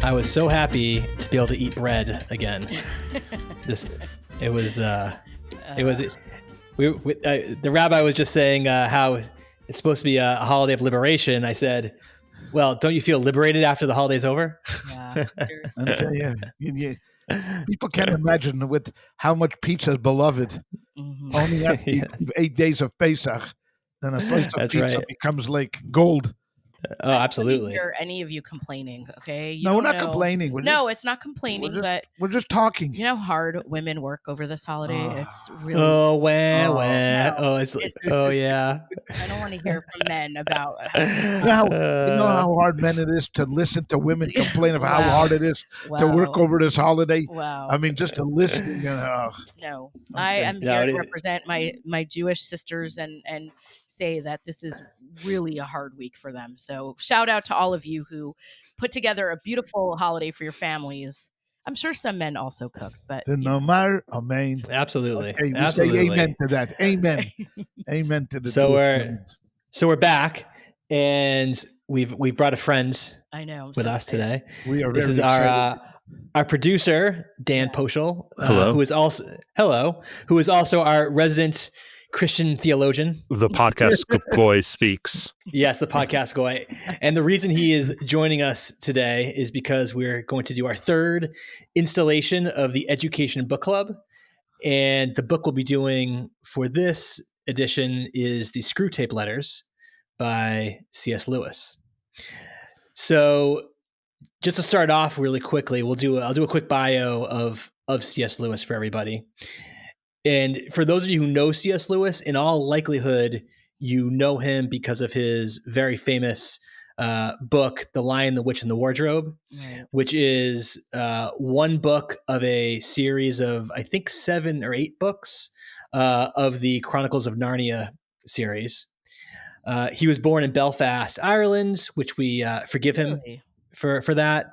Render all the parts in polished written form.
I was so happy to be able to eat bread again. The rabbi was just saying how it's supposed to be a holiday of liberation. I said, well, don't you feel liberated after the holiday's over? Yeah, seriously. People can't imagine with how much pizza is beloved. Mhm. Only after 8 days of Pesach, then a slice of That's pizza right. becomes like gold. Oh, absolutely. I don't hear any of you complaining, okay? You No, we're don't not know- complaining. It's not complaining, but We're just talking. you know how hard women work over this holiday? It's really... Oh, wah. No, Oh, it's like, oh, yeah. I don't want to hear from men about... You know how hard men it is to listen to women complain of how hard it is to work over this holiday? Wow. I mean, just to listen. No, I am here to represent my Jewish sisters and say that this is really a hard week for them. So shout out to all of you who put together a beautiful holiday for your families. I'm sure some men also cook, but amen. Absolutely. Okay, we Absolutely. say amen to that. Amen. Amen to the So we're back, and we've brought a friend I know with us today. We are This is our producer, Dan Poschel, who is also our resident Christian theologian. The podcast boy speaks. Yes, the podcast boy. And the reason he is joining us today is because we're going to do our third installation of the edJEWcation book club. And the book we'll be doing for this edition is the Screwtape Letters by C.S. Lewis. So just to start off really quickly, I'll do a quick bio of C.S. Lewis for everybody. And for those of you who know C.S. Lewis, in all likelihood, you know him because of his very famous book, The Lion, the Witch, and the Wardrobe, which is one book of a series of, I think, 7 or 8 books of the Chronicles of Narnia series. He was born in Belfast, Ireland, which we forgive him for that.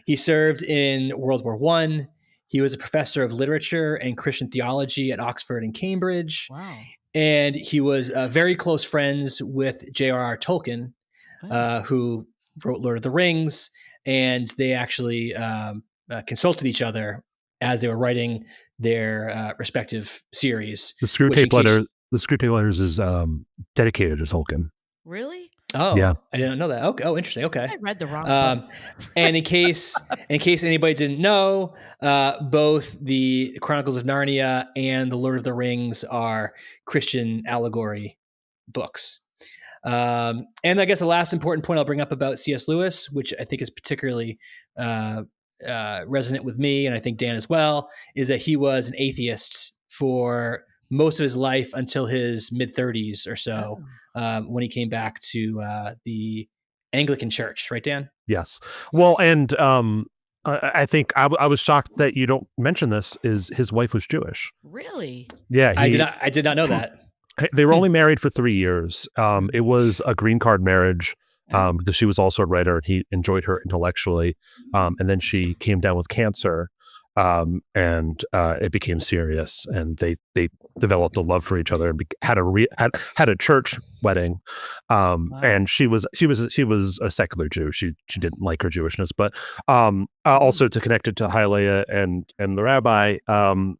He served in World War I. He was a professor of literature and Christian theology at Oxford and Cambridge. Wow. And he was very close friends with J.R.R. Tolkien, who wrote Lord of the Rings. And they actually consulted each other as they were writing their respective series. The Screwtape Letters is dedicated to Tolkien. Really? Oh, yeah. I didn't know that. Okay. Oh, interesting. Okay. I read the wrong book. And in case anybody didn't know, both the Chronicles of Narnia and the Lord of the Rings are Christian allegory books. And I guess the last important point I'll bring up about C.S. Lewis, which I think is particularly resonant with me, and I think Dan as well, is that he was an atheist for most of his life until his mid-30s or so, when he came back to the Anglican Church, right, Dan? Yes. Well, and I think I was shocked that you don't mention this. Is his wife was Jewish? Really? Yeah, I did not know that. They were only married for 3 years. It was a green card marriage because she was also a writer and he enjoyed her intellectually. And then she came down with cancer. And it became serious, and they developed a love for each other and had a church wedding. Wow. And she was a secular Jew. She didn't like her Jewishness, but also to connect it to ChayaLeah and the rabbi,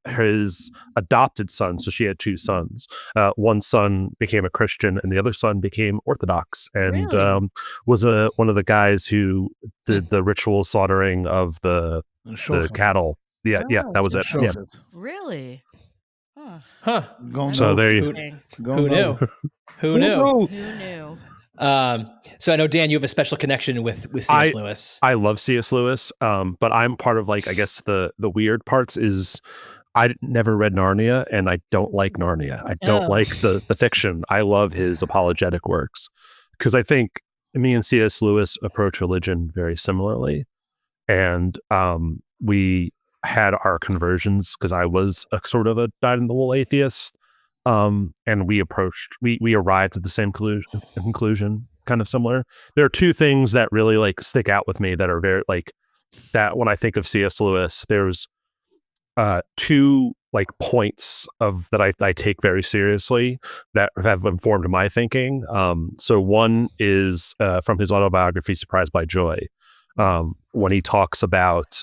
his adopted son. So she had 2 sons. One son became a Christian, and the other son became Orthodox, and was one of the guys who did the ritual slaughtering of the cattle. Yeah, that was it. Yeah. Really? Huh. So there you Who knew? Who knew? So I know, Dan, you have a special connection with C.S. Lewis. I love C.S. Lewis, but I'm part of, like, I guess the weird parts is I never read Narnia, and I don't like Narnia. I don't like the fiction. I love his apologetic works because I think me and C.S. Lewis approach religion very similarly. And we had our conversions because I was a sort of a dyed-in-the-wool atheist. And we arrived at the same conclusion, kind of similar. There are 2 things that really like stick out with me that are very like that when I think of C.S. Lewis. There's 2 like points of that I take very seriously that have informed my thinking. So one is from his autobiography, Surprised by Joy. when he talks about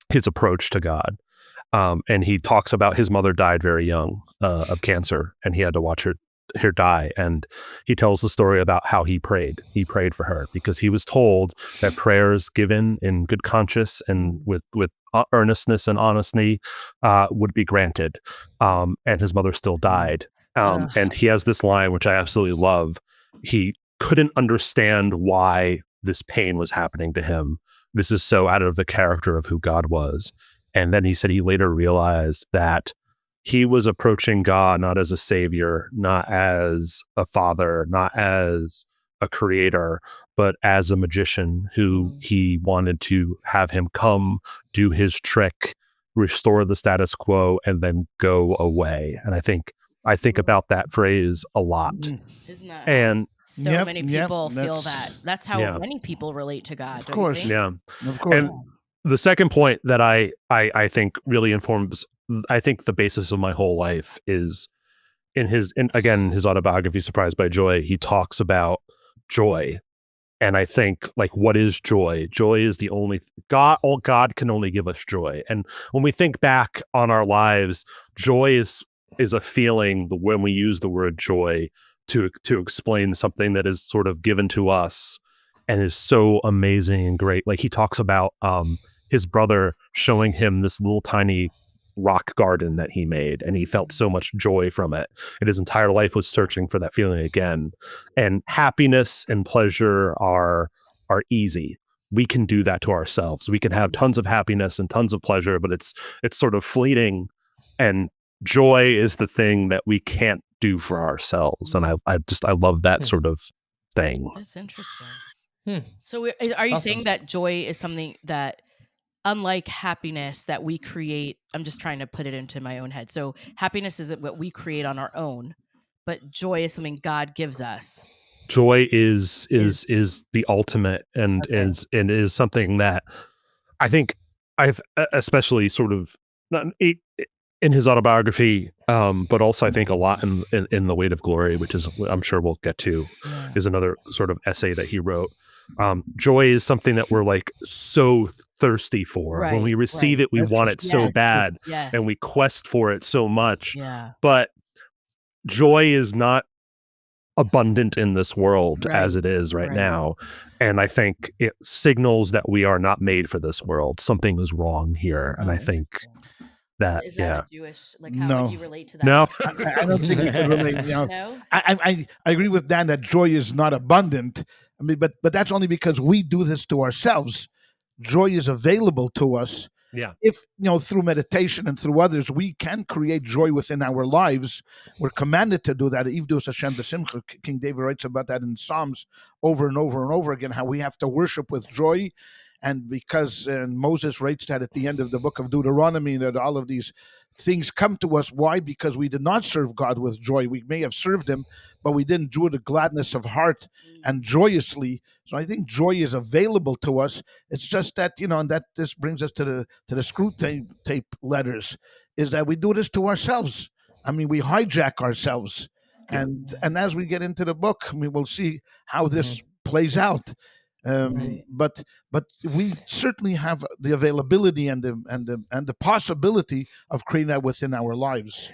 his approach to God. And he talks about his mother died very young of cancer, and he had to watch her die. And he tells the story about how he prayed. He prayed for her because he was told that prayers given in good conscience and with earnestness and honesty would be granted. And his mother still died. And he has this line, which I absolutely love. He couldn't understand why this pain was happening to him. This is so out of the character of who God was. And then he said he later realized that he was approaching God not as a savior, not as a father, not as a creator, but as a magician who he wanted to have him come, do his trick, restore the status quo, and then go away. And I think about that phrase a lot. Isn't that and so many people feel that? That's how many people relate to God. Of course. Don't you think? Yeah. Of course. And the second point that I think really informs, I think, the basis of my whole life is in his autobiography, Surprised by Joy. He talks about joy. And I think, like, what is joy? Joy is the only God can only give us joy. And when we think back on our lives, joy is a feeling when we use the word joy to explain something that is sort of given to us and is so amazing and great. Like, he talks about his brother showing him this little tiny rock garden that he made, and he felt so much joy from it, and his entire life was searching for that feeling again. And happiness and pleasure are easy. We can do that to ourselves. We can have tons of happiness and tons of pleasure, but it's sort of fleeting. And joy is the thing that we can't do for ourselves. And I love that sort of thing. That's interesting. So are you saying that joy is something that, unlike happiness, that we create? I'm just trying to put it into my own head. So happiness is what we create on our own, but joy is something God gives us. Joy is the ultimate, and is something that I think I've especially sort of not in his autobiography, but also I think a lot in The Weight of Glory, which is, I'm sure we'll get to, is another sort of essay that he wrote. Joy is something that we're like so thirsty for. When we receive it, we want it so bad, and we quest for it so much. But joy is not abundant in this world as it is right now. And I think it signals that we are not made for this world. Something is wrong here. And I think that, is that a Jewish, like, how would you relate to that? No, I don't think we can relate. You know, No? I agree with Dan that joy is not abundant. I mean, but that's only because we do this to ourselves. Joy is available to us. Yeah. If, through meditation and through others, we can create joy within our lives. We're commanded to do that. Ivdu Hashem b'simcha. King David writes about that in Psalms over and over and over again, how we have to worship with joy. And because Moses writes that at the end of the book of Deuteronomy, that all of these things come to us. Why? Because we did not serve God with joy. We may have served him, but we didn't do it with gladness of heart and joyously. So I think joy is available to us. It's just that, and that this brings us to the Screwtape Letters, is that we do this to ourselves. I mean, we hijack ourselves. And as we get into the book, we will see how this plays out. But we certainly have the availability and the possibility of creating that within our lives.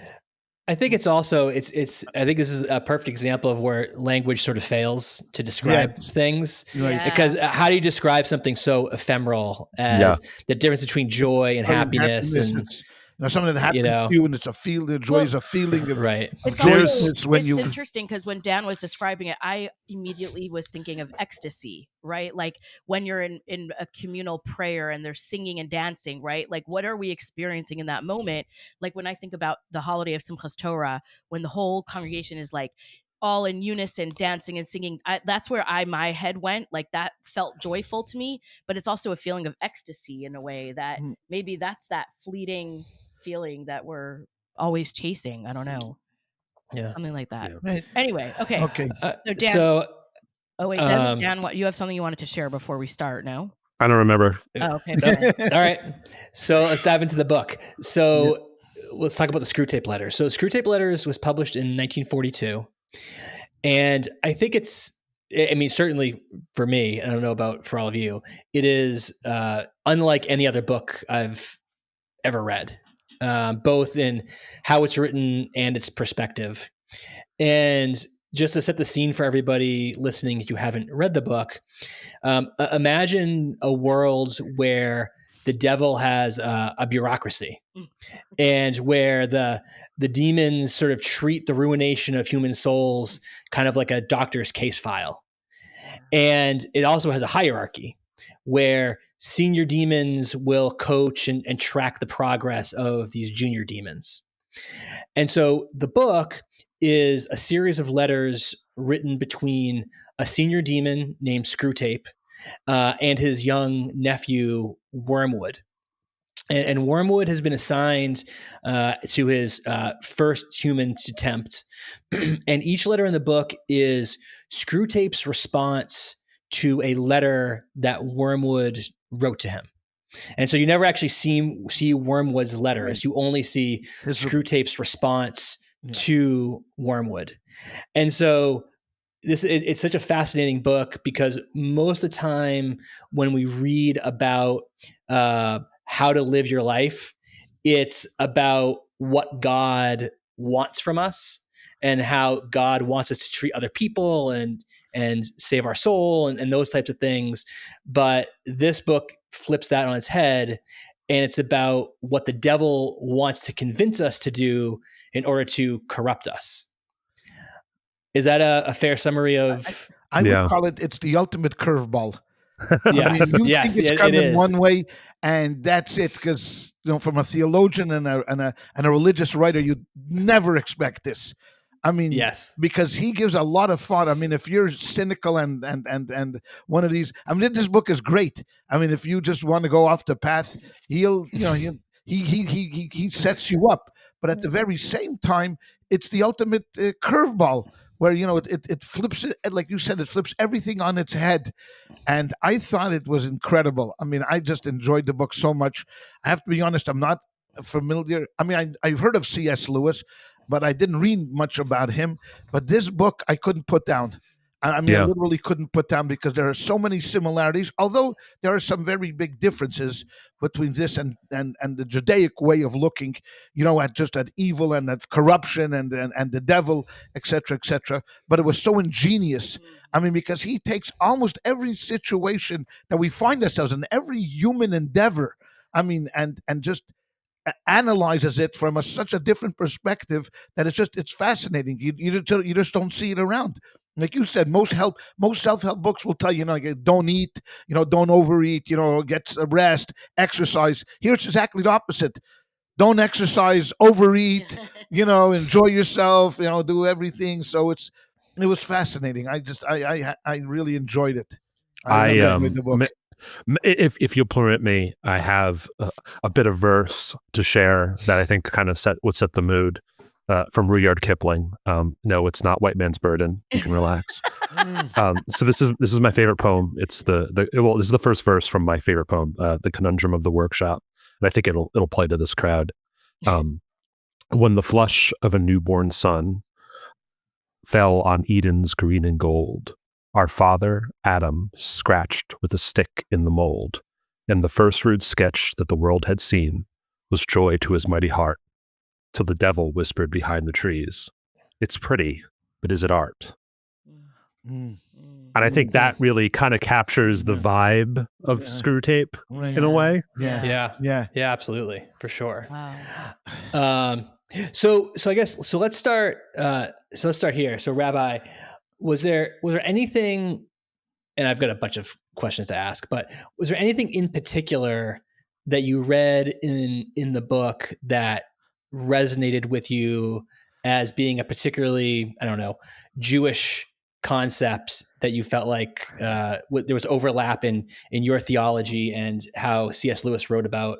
I think it's also I think this is a perfect example of where language sort of fails to describe things. Because how do you describe something so ephemeral as the difference between joy and happiness and something that happens to you, and it's a feeling. Joy is a feeling of It's interesting because when Dan was describing it, I immediately was thinking of ecstasy, right? Like when you're in a communal prayer and they're singing and dancing, right? Like what are we experiencing in that moment? Like when I think about the holiday of Simchas Torah, when the whole congregation is like all in unison, dancing and singing, that's where my head went. Like that felt joyful to me, but it's also a feeling of ecstasy in a way that maybe that's that fleeting feeling that we're always chasing. I don't know. Something like that. Anyway, okay. So Dan, Dan, what you have something you wanted to share before we start? No, I don't remember. Oh, okay. All right. So let's dive into the book. So let's talk about the Screwtape Letters. So Screwtape Letters was published in 1942. And I think it's I mean, certainly for me, I don't know about for all of you, it is unlike any other book I've ever read, both in how it's written and its perspective. And just to set the scene for everybody listening, if you haven't read the book, imagine a world where the devil has a bureaucracy, and where the demons sort of treat the ruination of human souls kind of like a doctor's case file. And it also has a hierarchy where senior demons will coach and track the progress of these junior demons. And so the book is a series of letters written between a senior demon named Screwtape and his young nephew, Wormwood. And Wormwood has been assigned to his first human attempt. And each letter in the book is Screwtape's response to a letter that Wormwood wrote to him. And so you never actually see Wormwood's letters. Right. You only see Screwtape's response to Wormwood. And so it's such a fascinating book because most of the time when we read about how to live your life, it's about what God wants from us and how God wants us to treat other people and save our soul and those types of things. But this book flips that on its head, and it's about what the devil wants to convince us to do in order to corrupt us. Is that a fair summary of? I would call it's the ultimate curveball. Yes, I mean, you think it's coming one way, and that's it. Because from a theologian and a religious writer, you'd never expect this. I mean, yes, because he gives a lot of thought. I mean, if you're cynical and one of these, I mean, this book is great. I mean, if you just want to go off the path, he sets you up. But at the very same time, it's the ultimate curveball. Where it flips it, like you said, it flips everything on its head, and I thought it was incredible. I mean, I just enjoyed the book so much. I have to be honest; I'm not familiar. I mean, I've heard of C.S. Lewis, but I didn't read much about him. But this book, I couldn't put down. I mean, I literally couldn't put down because there are so many similarities, although there are some very big differences between this and the Judaic way of looking, at evil and at corruption and the devil, etc., etc. But it was so ingenious. I mean, because he takes almost every situation that we find ourselves in, every human endeavor, I mean, and just analyzes it from such a different perspective that it's fascinating. You just don't see it around. Like you said, most self-help books will tell you, don't eat, don't overeat, get rest, exercise. Here it's exactly the opposite. Don't exercise, overeat, enjoy yourself, do everything. So it was fascinating. I really enjoyed it. I enjoyed the book. If you'll permit me, I have a bit of verse to share that I think kind of would set the mood. From Rudyard Kipling. No, it's not White Man's Burden. You can relax. So this is my favorite poem. It's this is the first verse from my favorite poem, The Conundrum of the Workshop. And I think it'll play to this crowd. When the flush of a newborn sun fell on Eden's green and gold, our father, Adam, scratched with a stick in the mold, and the first rude sketch that the world had seen was joy to his mighty heart. Till the devil whispered behind the trees, "It's pretty, but is it art?" And I think that really kind of captures the vibe of Screwtape in a way. Yeah, absolutely, for sure. Wow. So I guess let's start. Let's start here. So, Rabbi, was there anything? And I've got a bunch of questions to ask, but was there anything in particular that you read in the book that resonated with you as being a particularly, Jewish concept that you felt like there was overlap in your theology and how C.S. Lewis wrote about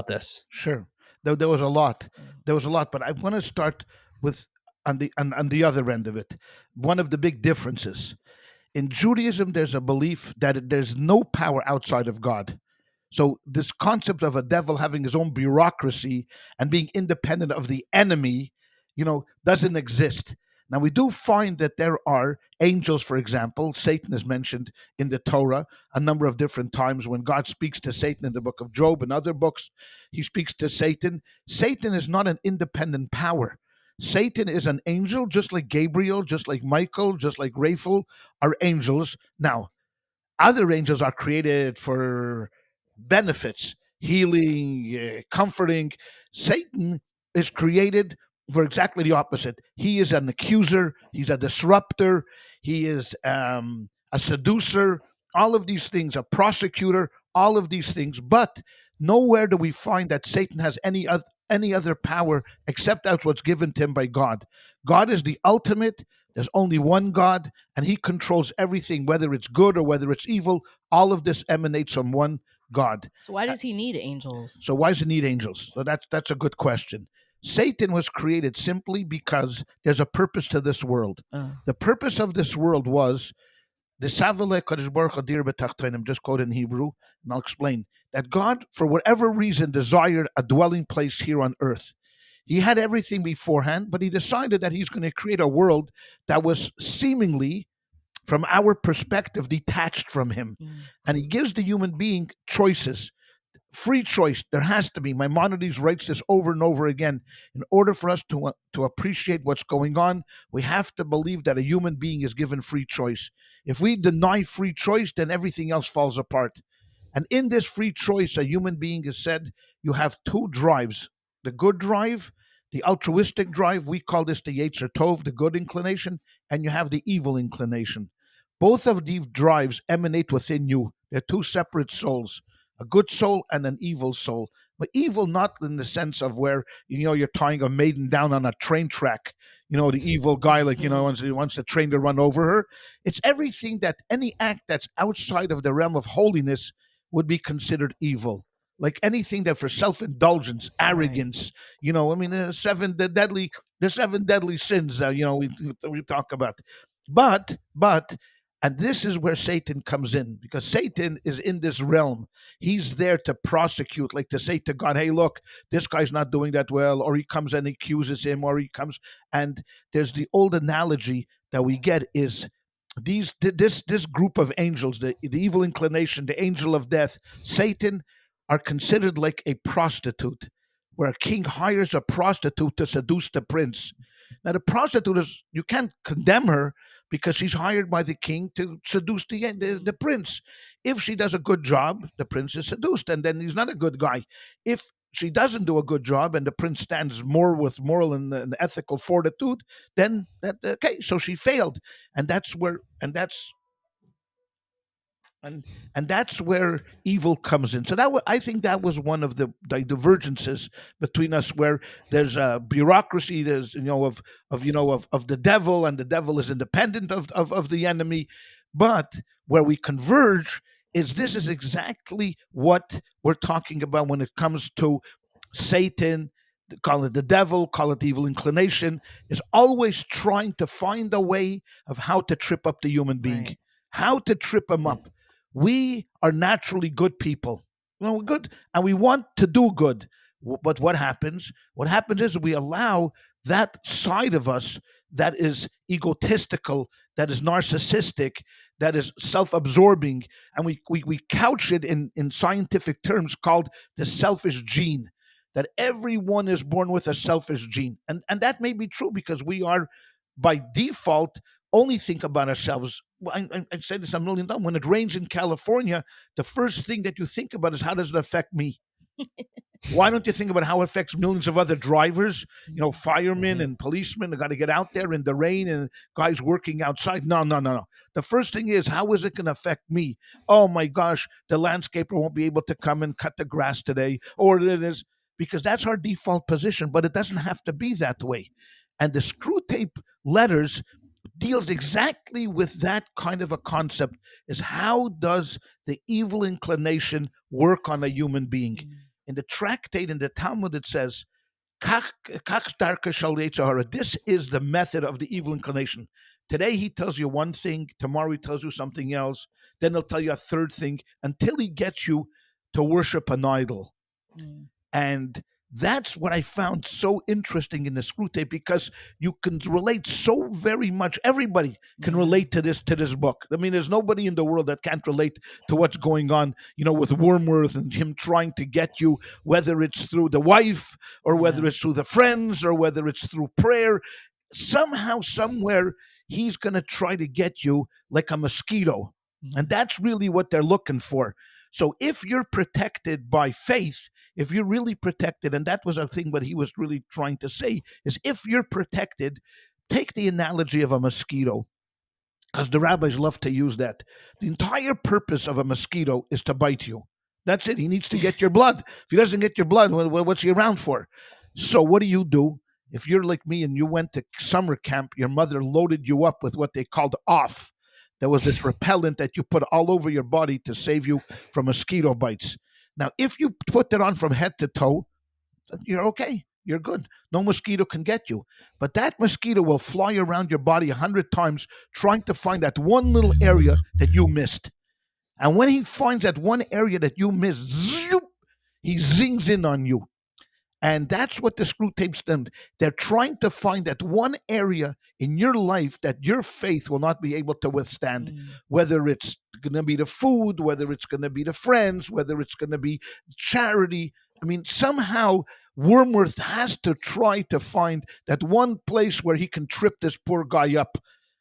this? Sure. There was a lot. But I want to start with on the other end of it. One of the big differences in Judaism, there's a belief that there's no power outside of God. So this concept of a devil having his own bureaucracy and being independent of the enemy, doesn't exist. Now, we do find that there are angels, for example. Satan is mentioned in the Torah a number of different times. When God speaks to Satan in the book of Job and other books, he speaks to Satan. Satan is not an independent power. Satan is an angel, just like Gabriel, just like Michael, just like Raphael are angels. Now, other angels are created for benefits, healing, comforting. Satan is created for exactly the opposite. He is an accuser. He's a disruptor. He is a seducer. All of these things, a prosecutor. All of these things. But nowhere do we find that Satan has any other power except that's what's given to him by God. God is the ultimate. There's only one God, and he controls everything, whether it's good or whether it's evil. All of this emanates from one God. So why does he need angels? So why does he need angels? So that's a good question. Satan was created simply because there's a purpose to this world. The purpose of this world was I'm just quoting in Hebrew, and I'll explain that God, for whatever reason, desired a dwelling place here on earth. He had everything beforehand, but he decided that he's going to create a world that was seemingly, from our perspective, detached from him. And he gives the human being choices, free choice. There has to be. Maimonides writes this over and over again. In order for us to appreciate what's going on, we have to believe that a human being is given free choice. If we deny free choice, then everything else falls apart. And in this free choice, a human being is said, you have two drives. The good drive, the altruistic drive, we call this the Yetzer Tov, the good inclination, and you have the evil inclination. Both of these drives emanate within you. They're two separate souls, a good soul and an evil soul. But evil not in the sense of where, you're tying a maiden down on a train track, the evil guy, wants the train to run over her. It's everything that any act that's outside of the realm of holiness would be considered evil. Like anything that for self-indulgence, arrogance, the seven deadly sins, we talk about. But, and this is where Satan comes in, because Satan is in this realm. He's there to prosecute, like to say to God, hey, look, this guy's not doing that well, or he comes and accuses him, or he comes, and there's the old analogy that we get is this group of angels, the evil inclination, the angel of death, Satan, are considered like a prostitute, where a king hires a prostitute to seduce the prince. Now, the prostitute you can't condemn her because she's hired by the king to seduce the prince. If she does a good job, the prince is seduced, and then he's not a good guy. If she doesn't do a good job and the prince stands more with moral and ethical fortitude, then so she failed. And that's where evil comes in. So I think that was one of the divergences between us, where there's a bureaucracy, there's of the devil, and the devil is independent of the enemy. But where we converge this is exactly what we're talking about when it comes to Satan. Call it the devil, call it the evil inclination, is always trying to find a way of how to trip up the human being, Right. how to trip him up. We are naturally good people. We're good, and we want to do good. But what happens? What happens is we allow that side of us that is egotistical, that is narcissistic, that is self-absorbing, and we couch it in scientific terms called the selfish gene, that everyone is born with a selfish gene. And that may be true because we are, by default, only think about ourselves. I said this a million times. When it rains in California, the first thing that you think about is, how does it affect me? Why don't you think about how it affects millions of other drivers, firemen and policemen? They got to get out there in the rain, and guys working outside. No. The first thing is, how is it going to affect me? Oh my gosh, the landscaper won't be able to come and cut the grass today, or it is, because that's our default position. But it doesn't have to be that way. And the Screwtape Letters deals exactly with that kind of a concept, is how does the evil inclination work on a human being? In the tractate, in the Talmud, it says, this is the method of the evil inclination. Today he tells you one thing, tomorrow he tells you something else, then he'll tell you a third thing, until he gets you to worship an idol. And That's what I found so interesting in the Screwtape, because you can relate so very much. Everybody can relate to this book. I mean, there's nobody in the world that can't relate to what's going on, with Wormworth and him trying to get you, whether it's through the wife or whether it's through the friends or whether it's through prayer. Somehow, somewhere, he's going to try to get you like a mosquito. And that's really what they're looking for. So if you're protected by faith, if you're really protected, and that was a thing what he was really trying to say, is if you're protected, take the analogy of a mosquito, because the rabbis love to use that. The entire purpose of a mosquito is to bite you. That's it. He needs to get your blood. If he doesn't get your blood, what's he around for? So what do? If you're like me and you went to summer camp, your mother loaded you up with what they called off. There was this repellent that you put all over your body to save you from mosquito bites. Now, if you put that on from head to toe, you're okay. You're good. No mosquito can get you. But that mosquito will fly around your body 100 times trying to find that one little area that you missed. And when he finds that one area that you missed, zoom, he zings in on you. And that's what the Screwtapes done. They're trying to find that one area in your life that your faith will not be able to withstand, whether it's going to be the food, whether it's going to be the friends, whether it's going to be charity. I mean, somehow Wormworth has to try to find that one place where he can trip this poor guy up.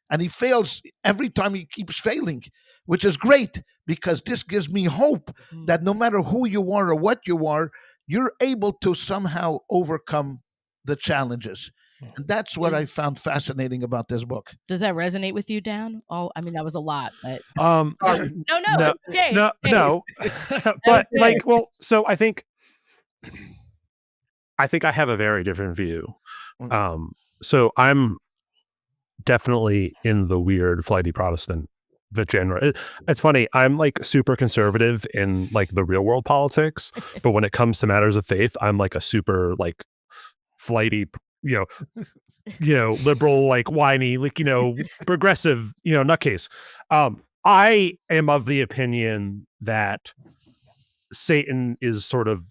And he fails every time. He keeps failing, which is great, because this gives me hope that no matter who you are or what you are, you're able to somehow overcome the challenges. And that's what I found fascinating about this book. Does that resonate with you, Dan? That was a lot, but no. Okay. No. But so I think I have a very different view. So I'm definitely in the weird flighty Protestant genre. It's funny, I'm like super conservative in like the real world politics, but when it comes to matters of faith, I'm like a super like flighty, liberal, like whiny, like, progressive, nutcase. I am of the opinion that Satan is sort of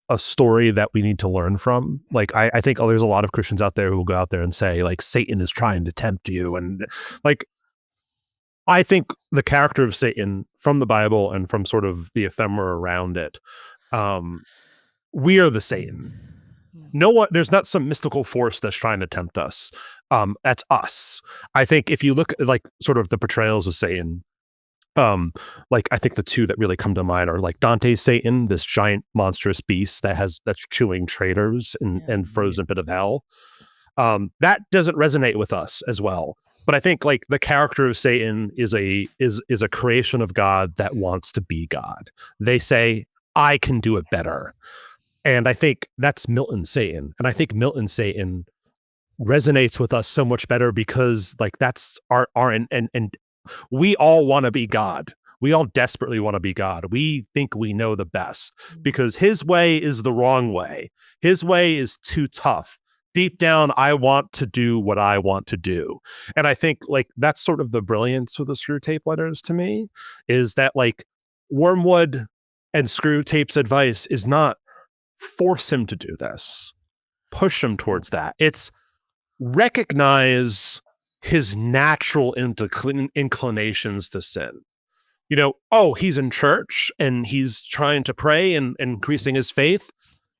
a story that we need to learn from. Like, I think there's a lot of Christians out there who will go out there and say like Satan is trying to tempt you, and like, I think the character of Satan from the Bible and from sort of the ephemera around it, we are the Satan. There's not some mystical force that's trying to tempt us. That's us. I think if you look at like sort of the portrayals of Satan, like I think the two that really come to mind are like Dante's Satan, this giant monstrous beast that's chewing traitors and frozen pit of hell. That doesn't resonate with us as well. But I think like the character of Satan is a creation of God that wants to be God. They say, I can do it better. And I think that's Milton's Satan. And I think Milton's Satan resonates with us so much better because like that's our and we all want to be God. We all desperately want to be God. We think we know the best because his way is the wrong way. His way is too tough. Deep down, I want to do what I want to do. And I think like that's sort of the brilliance of the Screwtape Letters to me, is that like Wormwood and Screwtape's advice is not force him to do this, push him towards that. It's recognize his natural inclinations to sin. He's in church and he's trying to pray and increasing his faith.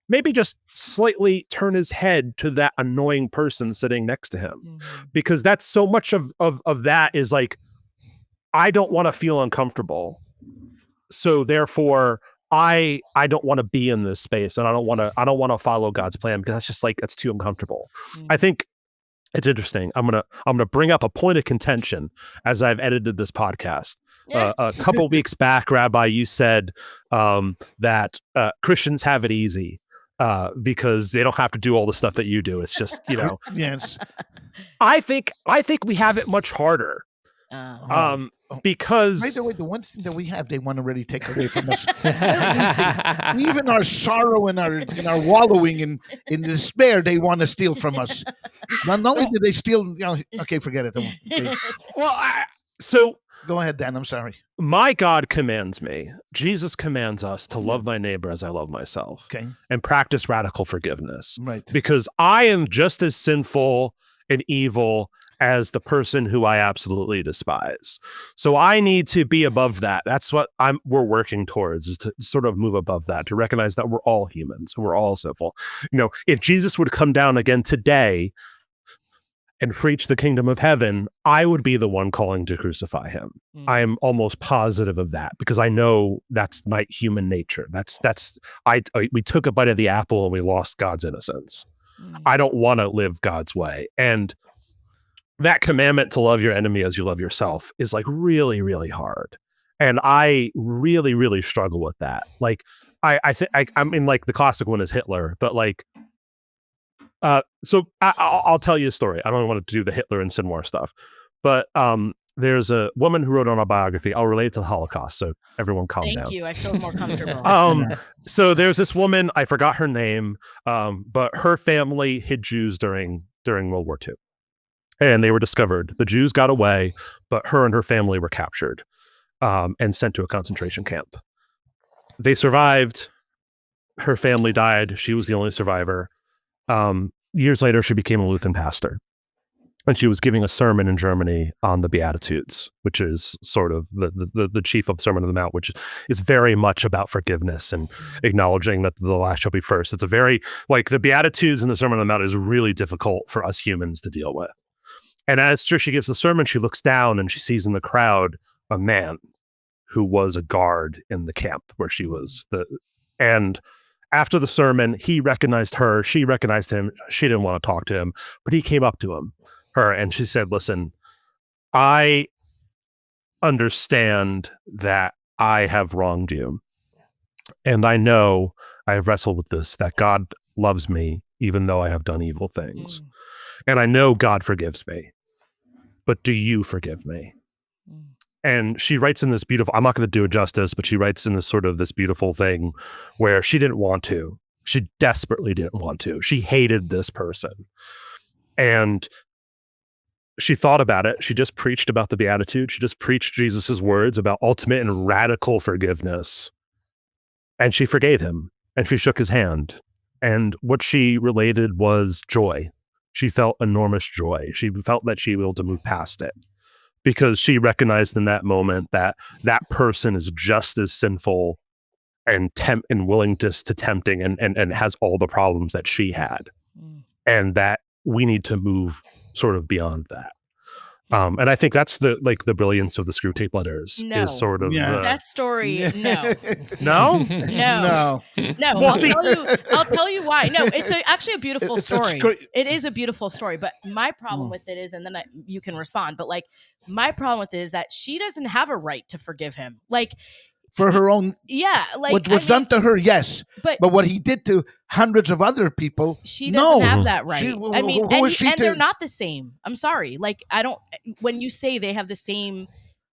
Maybe just slightly turn his head to that annoying person sitting next to him, because that's so much of that is like, I don't want to feel uncomfortable. So therefore I don't want to be in this space, and I don't want to follow God's plan because that's just like, that's too uncomfortable. I think it's interesting. I'm going to bring up a point of contention as I've edited this podcast. A couple weeks back, Rabbi, you said that Christians have it easy. Because they don't have to do all the stuff that you do. It's just, Yes. I think we have it much harder. Because by the way, the one thing that we have, they want to really take away from us. Even our sorrow and our wallowing in despair, they want to steal from us. Not only do they steal, okay, forget it. Well, so Go ahead, Dan. I'm sorry. My God commands me. Jesus commands us to love my neighbor as I love myself. Okay. And practice radical forgiveness. Right. Because I am just as sinful and evil as the person who I absolutely despise. So I need to be above that. That's what we're working towards, is to sort of move above that, to recognize that we're all humans, we're all sinful. If Jesus would come down again today and preach the kingdom of heaven, I would be the one calling to crucify him. I am almost positive of that, because I know that's my human nature. We took a bite of the apple and we lost God's innocence. I don't want to live God's way. And that commandment to love your enemy as you love yourself is like really, really hard. And I really, really struggle with that. Like, I mean, like the classic one is Hitler, but like, so I'll tell you a story. I don't want to do the Hitler and Sinwar stuff, but there's a woman who wrote an autobiography. I'll relate it to the Holocaust, so everyone calm down. Thank you. I feel more comfortable. So there's this woman, I forgot her name, but her family hid Jews during World War II. And they were discovered. The Jews got away, but her and her family were captured and sent to a concentration camp. They survived. Her family died. She was the only survivor. Years later, she became a Lutheran pastor. And she was giving a sermon in Germany on the Beatitudes, which is sort of the chief of Sermon on the Mount, which is very much about forgiveness and acknowledging that the last shall be first. It's a very, like, the Beatitudes and the Sermon on the Mount is really difficult for us humans to deal with. And as she gives the sermon, she looks down and she sees in the crowd a man who was a guard in the camp where she was. And after the sermon, he recognized her. She recognized him. She didn't want to talk to him, but he came up to her and she said, "Listen, I understand that I have wronged you. And I know I have wrestled with this, that God loves me, even though I have done evil things. And I know God forgives me. But do you forgive me?" And she writes in this beautiful, I'm not going to do it justice, but she writes in this beautiful thing where she didn't want to. She desperately didn't want to. She hated this person. And she thought about it. She just preached about the Beatitude. She just preached Jesus's words about ultimate and radical forgiveness. And she forgave him. And she shook his hand. And what she related was joy. She felt enormous joy. She felt that she was able to move past it because she recognized in that moment that that person is just as sinful and willing to tempting and has all the problems that she had, and that we need to move sort of beyond that. And I think that's the brilliance of the Screwtape Letters is sort of that story. No. No. Well, I'll tell you why. No, it's actually a beautiful story. It is a beautiful story, but my problem with it is, and then you can respond. But like, my problem with it is that she doesn't have a right to forgive him. Like, for her own, like what's done to her, yes, but what he did to hundreds of other people, she doesn't have that right. And they're not the same. I'm sorry, like I don't. When you say they have the same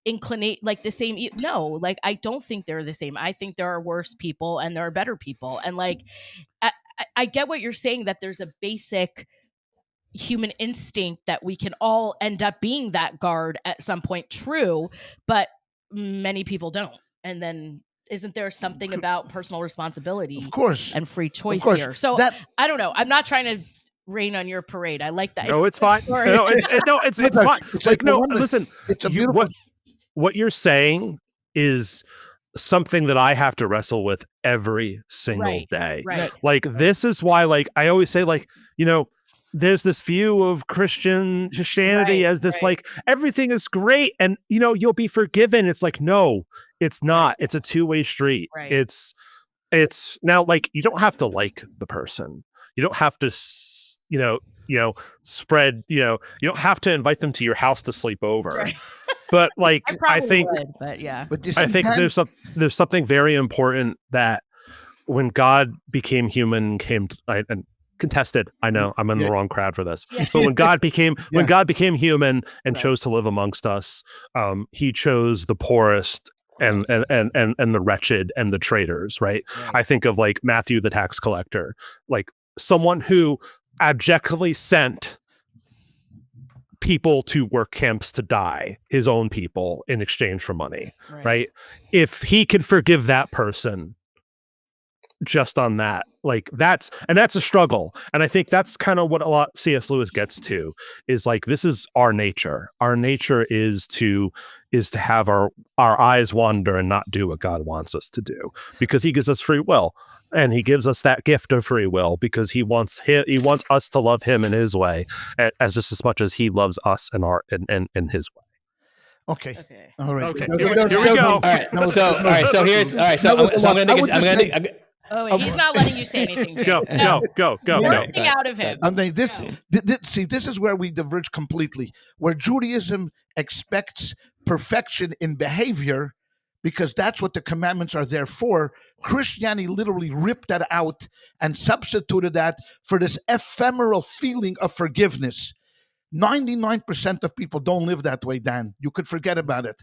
inclination, like the same, no, like I don't think they're the same. I think there are worse people and there are better people, and like I get what you're saying, that there's a basic human instinct that we can all end up being that guard at some point. True, but many people don't. And then isn't there something about personal responsibility, of course, and free choice here? So I don't know. I'm not trying to rain on your parade. I like that. No, it's fine. No, it's fine. It's like, no, listen, it's a beautiful. What you're saying is something that I have to wrestle with every single day. Right. Like, this is why, like, I always say, like, there's this view of Christianity as this, like, everything is great and, you'll be forgiven. It's like, no, it's not. It's a two-way street. Right. It's now, like, you don't have to like the person. You don't have to, spread, you don't have to invite them to your house to sleep over. Right. But like, I think there's something very important that when God became human, and contested. I know I'm in the wrong crowd for this, but when God became human and chose to live amongst us, he chose the poorest and the wretched and the traitors. Right? I think of like Matthew the tax collector, like someone who abjectly sent people to work camps to die, his own people, in exchange for money, right? If he could forgive that person just on that, like that's a struggle. And I think that's kind of what a lot C.S. Lewis gets to, is like, this is our nature. Our nature is to have our eyes wander and not do what God wants us to do, because he gives us free will. And he gives us that gift of free will because he wants us to love him in his way as just as much as he loves us in his way. Okay. All right. Okay. Here we go. All right. So I'm gonna. Oh, he's not letting you say anything. Jake. Go. Nothing out of him. This is where we diverge completely. Where Judaism expects perfection in behavior, because that's what the commandments are there for. Christianity literally ripped that out and substituted that for this ephemeral feeling of forgiveness. 99% of people don't live that way, Dan. You could forget about it.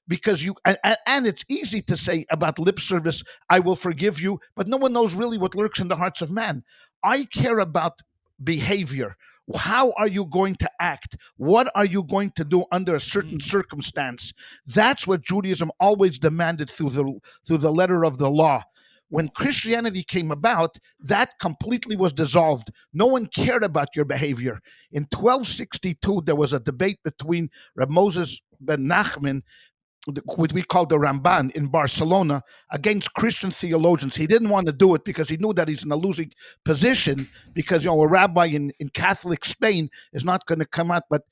Because and it's easy to say about lip service, I will forgive you, but no one knows really what lurks in the hearts of man. I care about behavior. How are you going to act? What are you going to do under a certain circumstance? That's what Judaism always demanded through the letter of the law. When Christianity came about, that completely was dissolved. No one cared about your behavior. In 1262, there was a debate between Reb Moses ben Nachman, what we call the Ramban, in Barcelona, against Christian theologians. He didn't want to do it because he knew that he's in a losing position, because a rabbi in Catholic Spain is not going to come out, but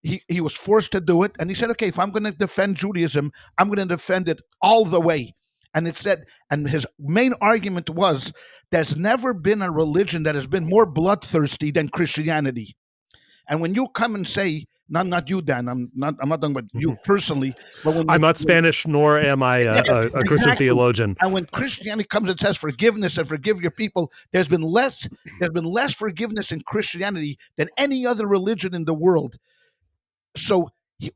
he was forced to do it. And he said, okay, if I'm going to defend Judaism, I'm going to defend it all the way. And it said, and his main argument was, there's never been a religion that has been more bloodthirsty than Christianity. And when you come and say, not you, Dan, I'm not talking about you personally, but I'm not Spanish, nor am I a Christian theologian. And when Christianity comes and says forgiveness and forgive your people, there's been less forgiveness in Christianity than any other religion in the world. So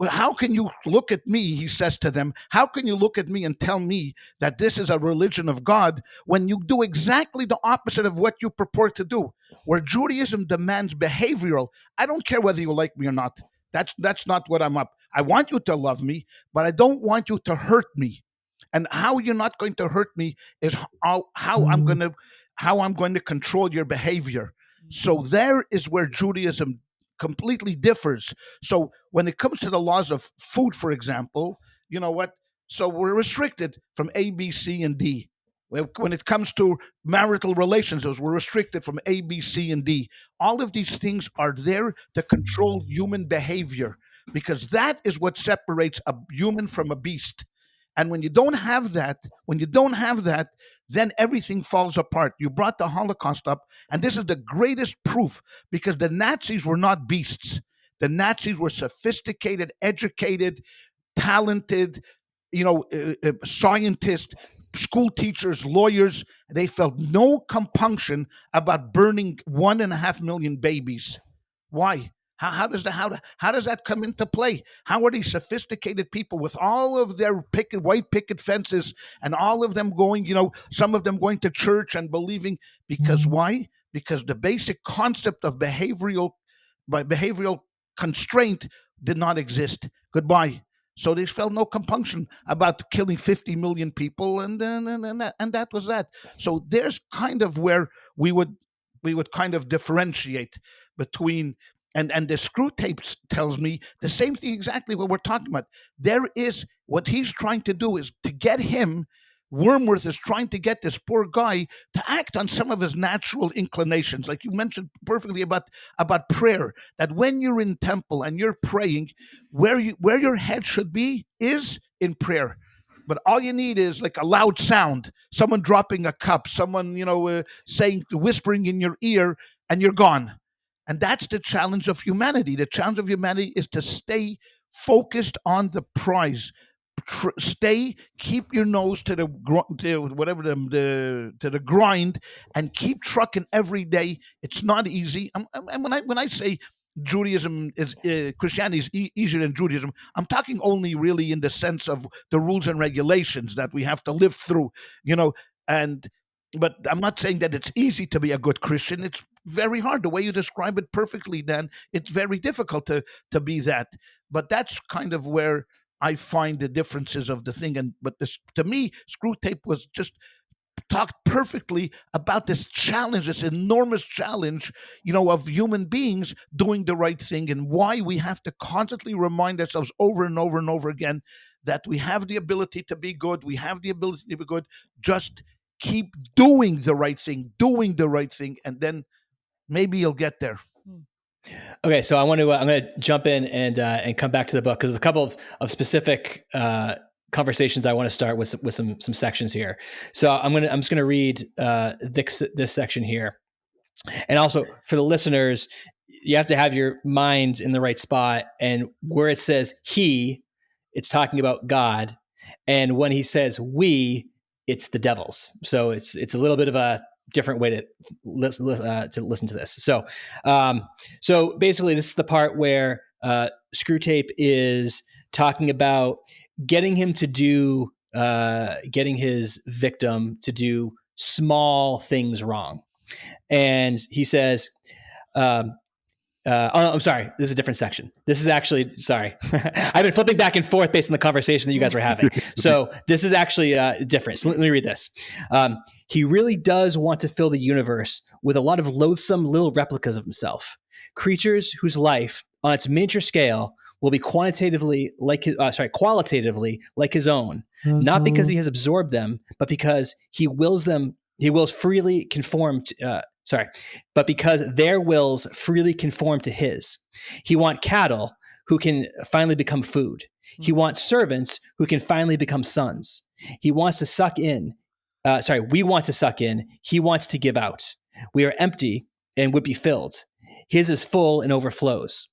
how can you look at me, he says to them, how can you look at me and tell me that this is a religion of God when you do exactly the opposite of what you purport to do? Where Judaism demands behavioral, I don't care whether you like me or not. That's not what I'm up. I want you to love me, but I don't want you to hurt me. And how you're not going to hurt me is how I'm going to control your behavior. So there is where Judaism completely differs. So when it comes to the laws of food, for example, you know what? So we're restricted from A, B, C, and D. When it comes to marital relationships, we're restricted from A, B, C, and D. All of these things are there to control human behavior, because that is what separates a human from a beast. And when you don't have that, then everything falls apart. You brought the Holocaust up, and this is the greatest proof, because the Nazis were not beasts. The Nazis were sophisticated, educated, talented, scientists, school teachers, lawyers. They felt no compunction about burning 1.5 million babies. Why? How does that come into play? How are these sophisticated people with all of their white picket fences and all of them going, some of them going to church and believing? Because why? Because the basic concept of behavioral constraint did not exist. Goodbye. So they felt no compunction about killing 50 million people, and that was that. So there's kind of where we would kind of differentiate between, and the Screwtape tells me the same thing, exactly what we're talking about. There is, what he's trying to do is to get him, Wormworth is trying to get this poor guy to act on some of his natural inclinations. Like you mentioned perfectly about prayer, that when you're in temple and you're praying, where your head should be is in prayer. But all you need is like a loud sound, someone dropping a cup, someone, whispering in your ear, and you're gone. And that's the challenge of humanity. The challenge of humanity is to stay focused on the prize. Keep your nose to the grind, and keep trucking every day. It's not easy. And when I say Judaism is Christianity is easier than Judaism, I'm talking only really in the sense of the rules and regulations that we have to live through, but I'm not saying that it's easy to be a good Christian. It's very hard. The way you describe it perfectly, Dan, it's very difficult to be that. But that's kind of where I find the differences of the thing. But this, to me, Screwtape was just talked perfectly about this challenge, this enormous challenge, of human beings doing the right thing, and why we have to constantly remind ourselves over and over and over again that we have the ability to be good. We have the ability to be good. Just keep doing the right thing, and then maybe you'll get there. Okay, so I'm going to jump in and come back to the book, because there's a couple of specific conversations I want to start with some sections here. So I'm just going to read this section here, and also for the listeners, you have to have your mind in the right spot. And where it says he, it's talking about God, and when he says we, it's the devils. So it's a little bit of a different way to listen to this. So basically, this is the part where Screwtape is talking about getting his victim to do small things wrong. And he says, I'm sorry, this is a different section. This is actually, sorry. I've been flipping back and forth based on the conversation that you guys were having. So this is actually different. So let me read this. He really does want to fill the universe with a lot of loathsome little replicas of himself. Creatures whose life, on its miniature scale, will be qualitatively like his own, not because he has absorbed them, but because he wills freely conform to, but because their wills freely conform to his. He wants cattle who can finally become food. He wants servants who can finally become sons. He wants to suck in. We want to suck in. He wants to give out. We are empty and would be filled. His is full and overflows.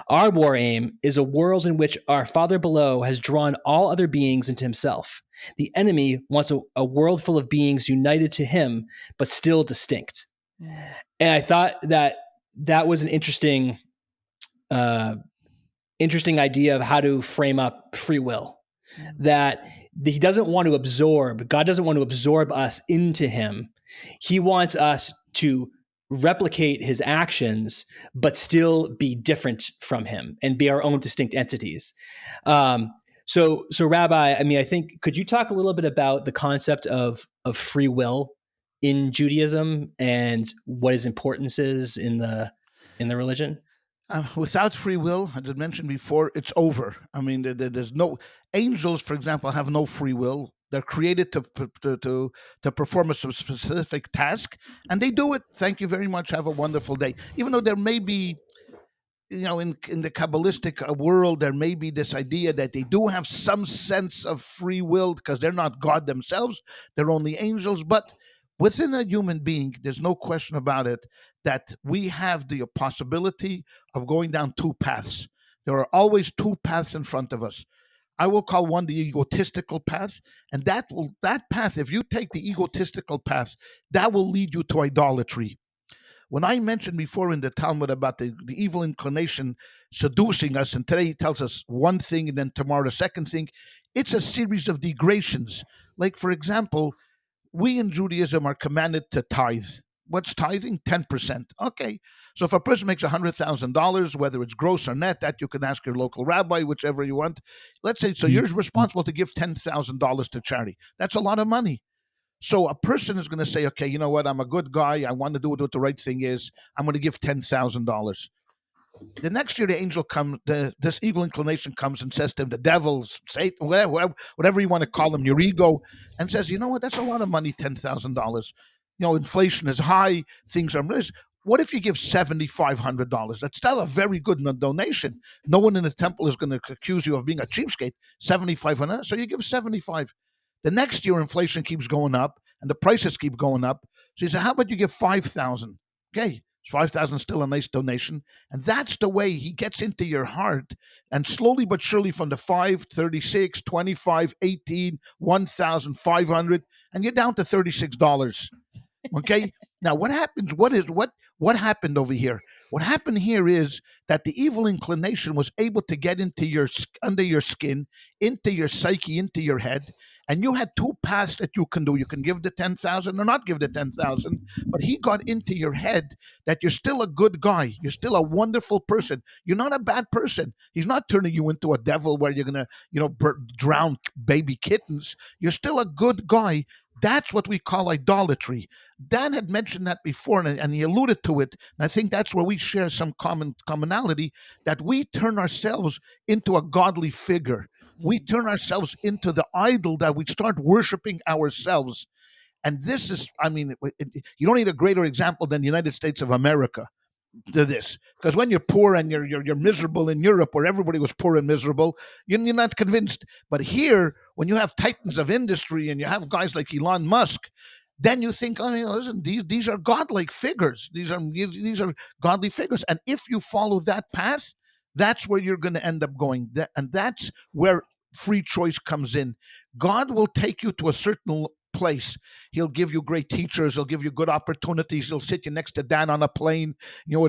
Our war aim is a world in which our Father below has drawn all other beings into himself. The enemy wants a world full of beings united to him, but still distinct. And I thought that was an interesting idea of how to frame up free will. That he doesn't want to absorb, God doesn't want to absorb us into him. He wants us to replicate his actions, but still be different from him and be our own distinct entities. So Rabbi, I think, could you talk a little bit about the concept of free will in Judaism and what its importance is in the religion? Without free will, as I mentioned before, it's over. There's no angels, for example, have no free will. They're created to perform a specific task, and they do it. Thank you very much. Have a wonderful day. Even though there may be, in the Kabbalistic world, there may be this idea that they do have some sense of free will because they're not God themselves. They're only angels. But within a human being, there's no question about it that we have the possibility of going down two paths. There are always two paths in front of us. I will call one the egotistical path, and that path, if you take the egotistical path, that will lead you to idolatry. When I mentioned before in the Talmud about the evil inclination seducing us, and today he tells us one thing and then tomorrow the second thing, it's a series of degradations. Like, for example, we in Judaism are commanded to tithe. What's tithing? 10%. Okay. So if a person makes $100,000, whether it's gross or net, that you can ask your local rabbi, whichever you want. Let's say, so you're responsible to give $10,000 to charity. That's a lot of money. So a person is going to say, okay, you know what? I'm a good guy. I want to do what the right thing is. I'm going to give $10,000. The next year, the angel comes, this evil inclination comes and says to him, the devil, Satan, whatever you want to call him, your ego, and says, you know what? That's a lot of money, $10,000. Inflation is high, things are. What if you give $7,500? That's still a very good donation. No one in the temple is going to accuse you of being a cheapskate. $7,500, so you give $75. The next year, inflation keeps going up, and the prices keep going up. So he said, how about you give $5,000? Okay, $5,000 is still a nice donation. And that's the way he gets into your heart. And slowly but surely from the 5, 36, 25, 18, 1,500, and you're down to $36. Okay. Now, what happens? What happened over here? What happened here is that the evil inclination was able to get into under your skin, into your psyche, into your head, And you had two paths that you can do. You can give the 10,000 or not give the 10,000. But he got into your head that you're still a good guy. You're still a wonderful person. You're not a bad person. He's not turning you into a devil where you're going to, drown baby kittens. You're still a good guy. That's what we call idolatry. Dan had mentioned that before, and he alluded to it. And I think that's where we share some commonality, that we turn ourselves into a godly figure. We turn ourselves into the idol, that we start worshiping ourselves. And this is, you don't need a greater example than the United States of America to this. Because when you're poor and you're miserable in Europe, where everybody was poor and miserable, you're not convinced. But here, when you have titans of industry and you have guys like Elon Musk, then you think, listen, these are godlike figures. These are godly figures. And if you follow that path, that's where you're going to end up going. And that's where free choice comes in. God will take you to a certain place. He'll give you great teachers. He'll give you good opportunities. He'll sit you next to Dan on a plane.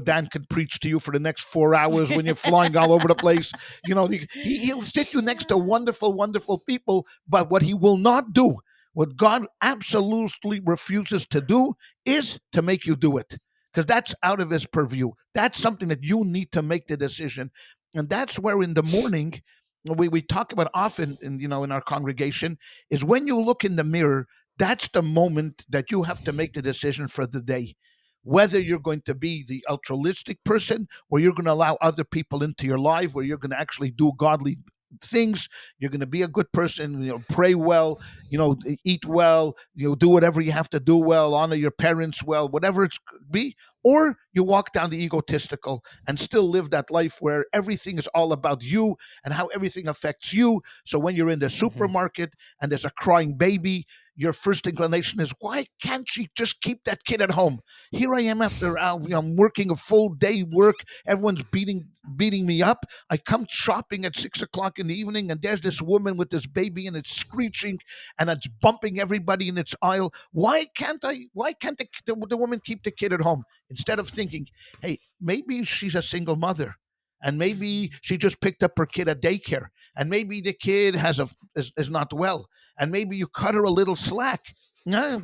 Dan can preach to you for the next 4 hours when you're flying all over the place. He'll sit you next to wonderful, wonderful people. But what he will not do, what God absolutely refuses to do, is to make you do it. Because that's out of his purview. That's something that you need to make the decision. And that's where in the morning, we talk about often in our congregation, is when you look in the mirror, that's the moment that you have to make the decision for the day. Whether you're going to be the altruistic person, or you're going to allow other people into your life, where you're going to actually do godly things, you're going to be a good person, pray well, eat well, do whatever you have to do well, honor your parents well, whatever it's be. Or you walk down the egotistical and still live that life where everything is all about you and how everything affects you. So when you're in the supermarket and there's a crying baby, your first inclination is, why can't she just keep that kid at home? Here I am after I'm working a full day work. Everyone's beating me up. I come shopping at 6 o'clock in the evening, and there's this woman with this baby, and it's screeching and it's bumping everybody in its aisle. Why can't the woman keep the kid at home? Instead of thinking, hey, maybe she's a single mother, and maybe she just picked up her kid at daycare, and maybe the kid is not well, and maybe you cut her a little slack. Why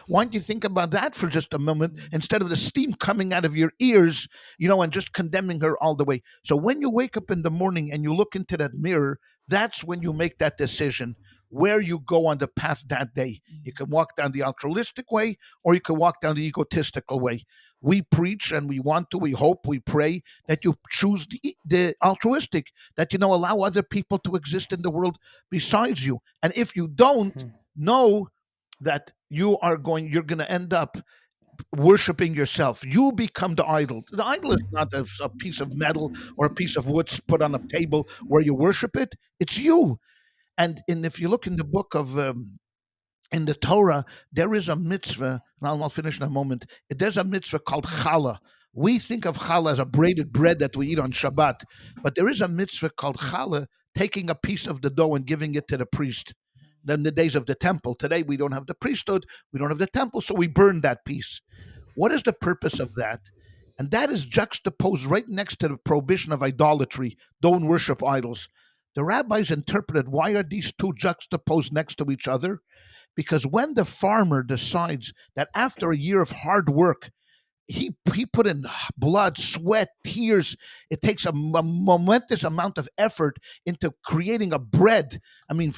don't you think about that for just a moment, instead of the steam coming out of your ears, and just condemning her all the way. So when you wake up in the morning and you look into that mirror, that's when you make that decision where you go on the path that day. You can walk down the altruistic way, or you can walk down the egotistical way. We preach, and we hope, we pray that you choose the altruistic, that, allow other people to exist in the world besides you. And if you don't, know that you're going to end up worshiping yourself. You become the idol. The idol is not a piece of metal or a piece of wood put on a table where you worship it. It's you. And if you look in the book of in the Torah, there is a mitzvah, and I'll finish in a moment. There's a mitzvah called challah. We think of challah as a braided bread that we eat on Shabbat, but there is a mitzvah called challah, taking a piece of the dough and giving it to the priest. Then the days of the temple. Today we don't have the priesthood, we don't have the temple, so we burn that piece. What is the purpose of that? And that is juxtaposed right next to the prohibition of idolatry. Don't worship idols. The rabbis interpreted, why are these two juxtaposed next to each other? Because when the farmer decides that after a year of hard work, he put in blood, sweat, tears, it takes a momentous amount of effort into creating a bread. I mean,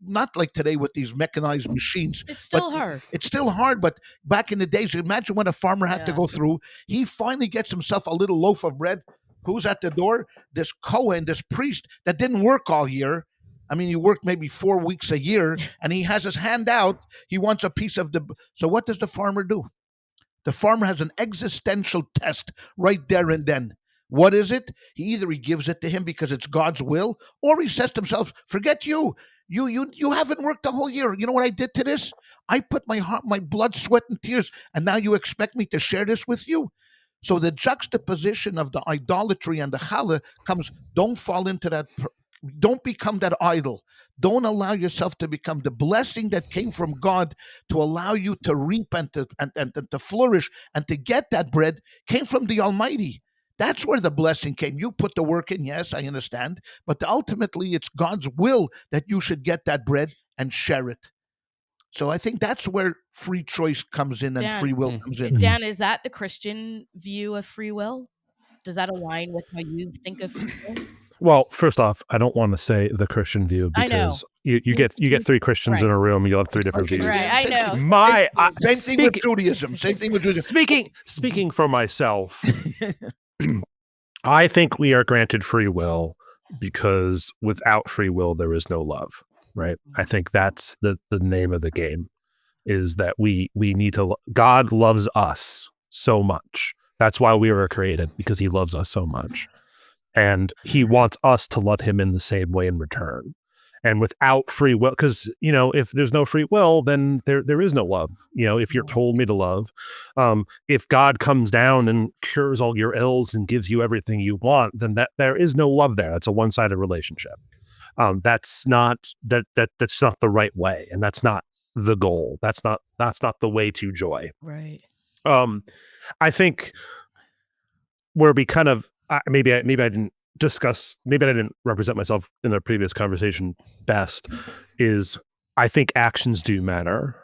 not like today with these mechanized machines. It's still hard. It's still hard, but back in the days, imagine what a farmer had to go through. He finally gets himself a little loaf of bread. Who's at the door? This Cohen, this priest that didn't work all year. I mean, he worked maybe 4 weeks a year, and he has his hand out. He wants a piece of the... So what does the farmer do? The farmer has an existential test right there and then. What is it? He gives it to him because it's God's will, or he says to himself, forget you. You haven't worked the whole year. You know what I did to this? I put my heart, my blood, sweat, and tears, and now you expect me to share this with you? So the juxtaposition of the idolatry and the challah comes, don't fall into that... Don't become that idol. Don't allow yourself to become the blessing that came from God to allow you to reap and to flourish and to get that bread came from the Almighty. That's where the blessing came. You put the work in, yes, I understand, but ultimately it's God's will that you should get that bread, and share it. So I think that's where free choice comes in and Dan, free will comes in. Dan, is that the Christian view of free will? Does that align with how you think of free will? Well, first off, I don't want to say the Christian view because you get three Christians in a room, you'll have three different views. Right, I know. Same thing with Judaism. Same thing with Judaism. Speaking for myself, I think we are granted free will because without free will, there is no love, right? I think that's the name of the game, is that we need to, God loves us so much. That's why we were created, because he loves us so much. And he wants us to love him in the same way in return. And without free will, because, if there's no free will, then there is no love. If you're told me to love, if God comes down and cures all your ills and gives you everything you want, then there is no love there. That's a one-sided relationship. That's not the right way. And that's not the goal. That's not the way to joy. Right. I think where we kind of, maybe I didn't represent myself in the previous conversation best, is I think actions do matter.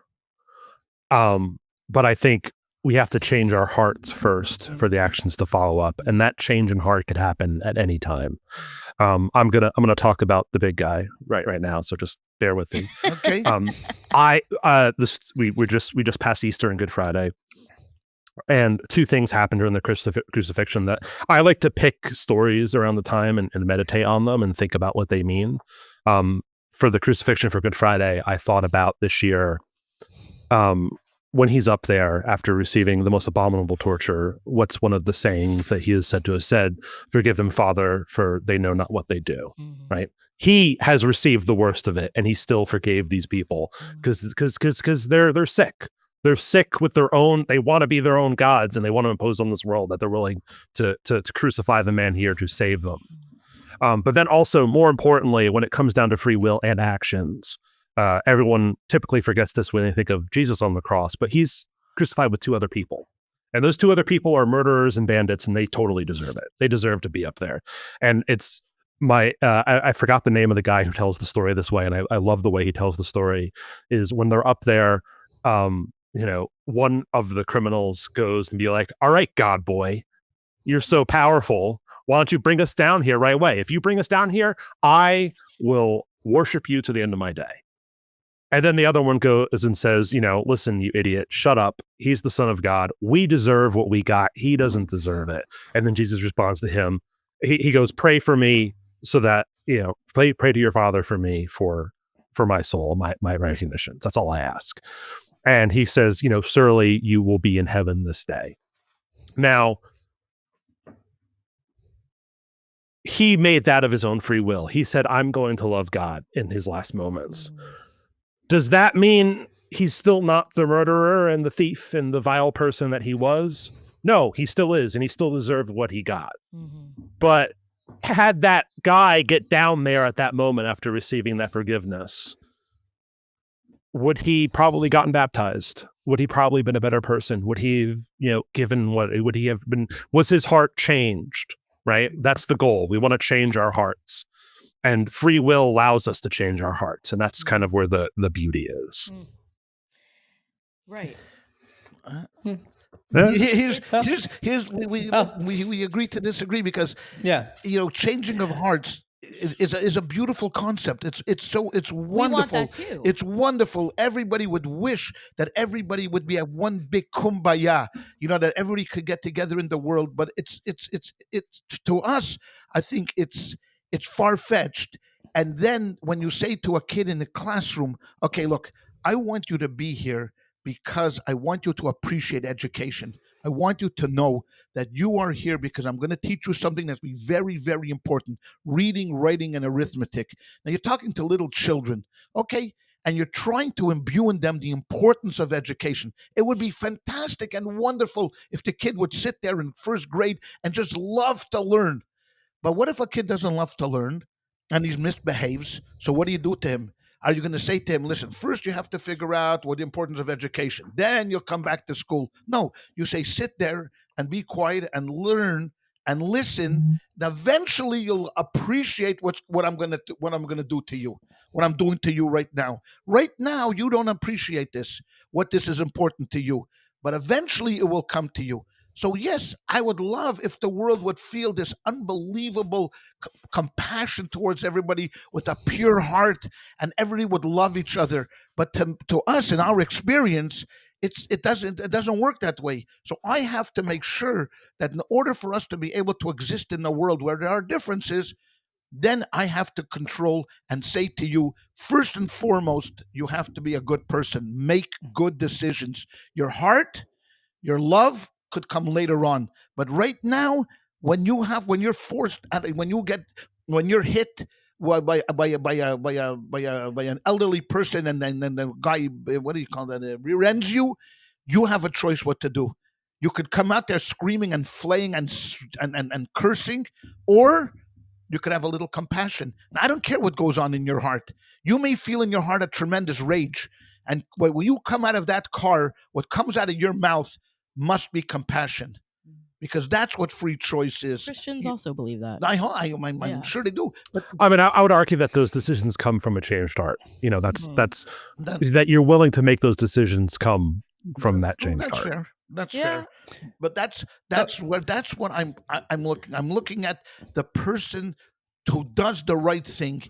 But I think we have to change our hearts first for the actions to follow up. And that change in heart could happen at any time. I'm gonna talk about the big guy right now. So just bear with me. Okay. We just passed Easter and Good Friday. And two things happened during the crucifixion that I like to pick stories around the time and meditate on them and think about what they mean. For the crucifixion for Good Friday, I thought about this year, when he's up there after receiving the most abominable torture, what's one of the sayings that he is said to have said? Forgive them, Father, for they know not what they do. Mm-hmm. Right? He has received the worst of it, and he still forgave these people because they're sick. They're sick with their own, they want to be their own gods, and they want to impose on this world that they're willing to crucify the man here to save them. But then also, more importantly, when it comes down to free will and actions, everyone typically forgets this when they think of Jesus on the cross, but he's crucified with two other people. And those two other people are murderers and bandits, and they totally deserve it. They deserve to be up there. And it's I forgot the name of the guy who tells the story this way, and I love the way he tells the story, is when they're up there, one of the criminals goes and be like, all right, God boy, you're so powerful. Why don't you bring us down here right away? If you bring us down here, I will worship you to the end of my day. And then the other one goes and says, listen, you idiot, shut up. He's the Son of God. We deserve what we got. He doesn't deserve it. And then Jesus responds to him. He goes, pray for me so that, pray to your Father for me, for my soul, my recognition. That's all I ask. And he says, surely you will be in heaven this day. Now, he made that of his own free will. He said, I'm going to love God in his last moments. Does that mean he's still not the murderer and the thief and the vile person that he was? No, he still is, and he still deserved what he got. Mm-hmm. But had that guy get down there at that moment after receiving that forgiveness, would he probably gotten baptized? Would he probably been a better person? Would he have, given what would he have been? Was his heart changed? Right? That's the goal. We want to change our hearts, and free will allows us to change our hearts, and that's kind of where the beauty is. Right. Here's we agree to disagree because changing of hearts is a beautiful concept. It's wonderful. We want that too. It's wonderful. Everybody would wish that everybody would be at one big kumbaya, that everybody could get together in the world. But it's to us, I think it's far-fetched. And then when you say to a kid in the classroom, okay, look, I want you to be here because I want you to appreciate education. I want you to know that you are here because I'm going to teach you something that's very, very important: reading, writing, and arithmetic. Now, you're talking to little children, okay? And you're trying to imbue in them the importance of education. It would be fantastic and wonderful if the kid would sit there in first grade and just love to learn. But what if a kid doesn't love to learn and he misbehaves? So what do you do to him? Are you going to say to him, listen, first you have to figure out what the importance of education, then you'll come back to school? No, you say, sit there and be quiet and learn and listen, eventually you'll appreciate what I'm gonna do to you, what I'm doing to you right now. Right now, you don't appreciate what this is important to you, but eventually it will come to you. So yes, I would love if the world would feel this unbelievable compassion towards everybody with a pure heart, and everybody would love each other. But to us, in our experience, it doesn't work that way. So I have to make sure that in order for us to be able to exist in a world where there are differences, then I have to control and say to you, first and foremost, you have to be a good person. Make good decisions. Your heart, your love could come later on. But right now, when you're hit by an elderly person, and then the guy, what do you call that, rear ends you, you have a choice what to do. You could come out there screaming and flaying and cursing, or you could have a little compassion. Now, I don't care what goes on in your heart. You may feel in your heart a tremendous rage, and when you come out of that car, what comes out of your mouth must be compassion, because that's what free choice is. Christians also believe that. I'm sure they do. But I mean, I would argue that those decisions come from a changed heart. You know, that's that you're willing to make those decisions come from that changed heart. Fair. That's fair. But that's what I'm looking. I'm looking at the person who does the right thing.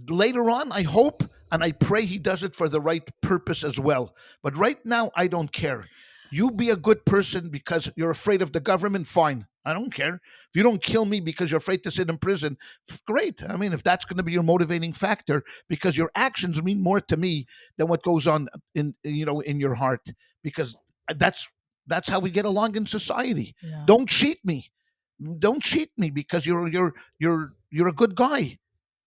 Later on, I hope and I pray he does it for the right purpose as well. But right now, I don't care. You be a good person because you're afraid of the government, fine. I don't care. If you don't kill me because you're afraid to sit in prison, great. I mean, if that's going to be your motivating factor, because your actions mean more to me than what goes on in your heart, because that's how we get along in society. Yeah. Don't cheat me. Don't cheat me because you're a good guy.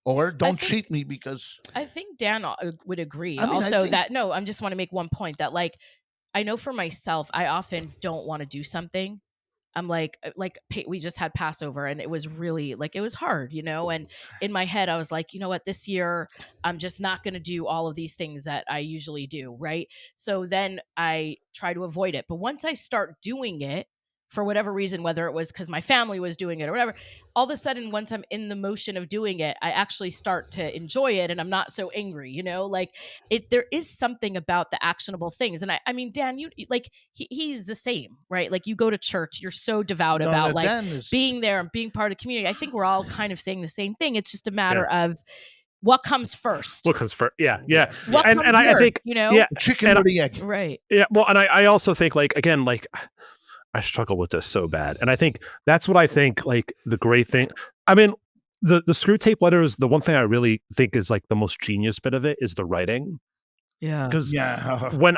Or don't cheat me because... I think Dan would agree. I just want to make one point that, like, I know for myself, I often don't want to do something. I'm like we just had Passover, and it was really it was hard, and in my head I was like, you know what, this year I'm just not going to do all of these things that I usually do. Right. So then I try to avoid it. But once I start doing it, for whatever reason, whether it was because my family was doing it or whatever, all of a sudden, once I'm in the motion of doing it, I actually start to enjoy it, and I'm not so angry, there is something about the actionable things. And I mean, Dan, he's the same, right? Like, you go to church, you're so devout about being there and being part of the community. I think we're all kind of saying the same thing. It's just a matter of what comes first. What comes first? Yeah. I think, chicken or the egg. Right. Yeah. Well, and I also think, I struggle with this so bad. And I think that's what I think, the great thing. I mean, the Screwtape Letters, the one thing I really think is the most genius bit of it is the writing. Yeah. Because when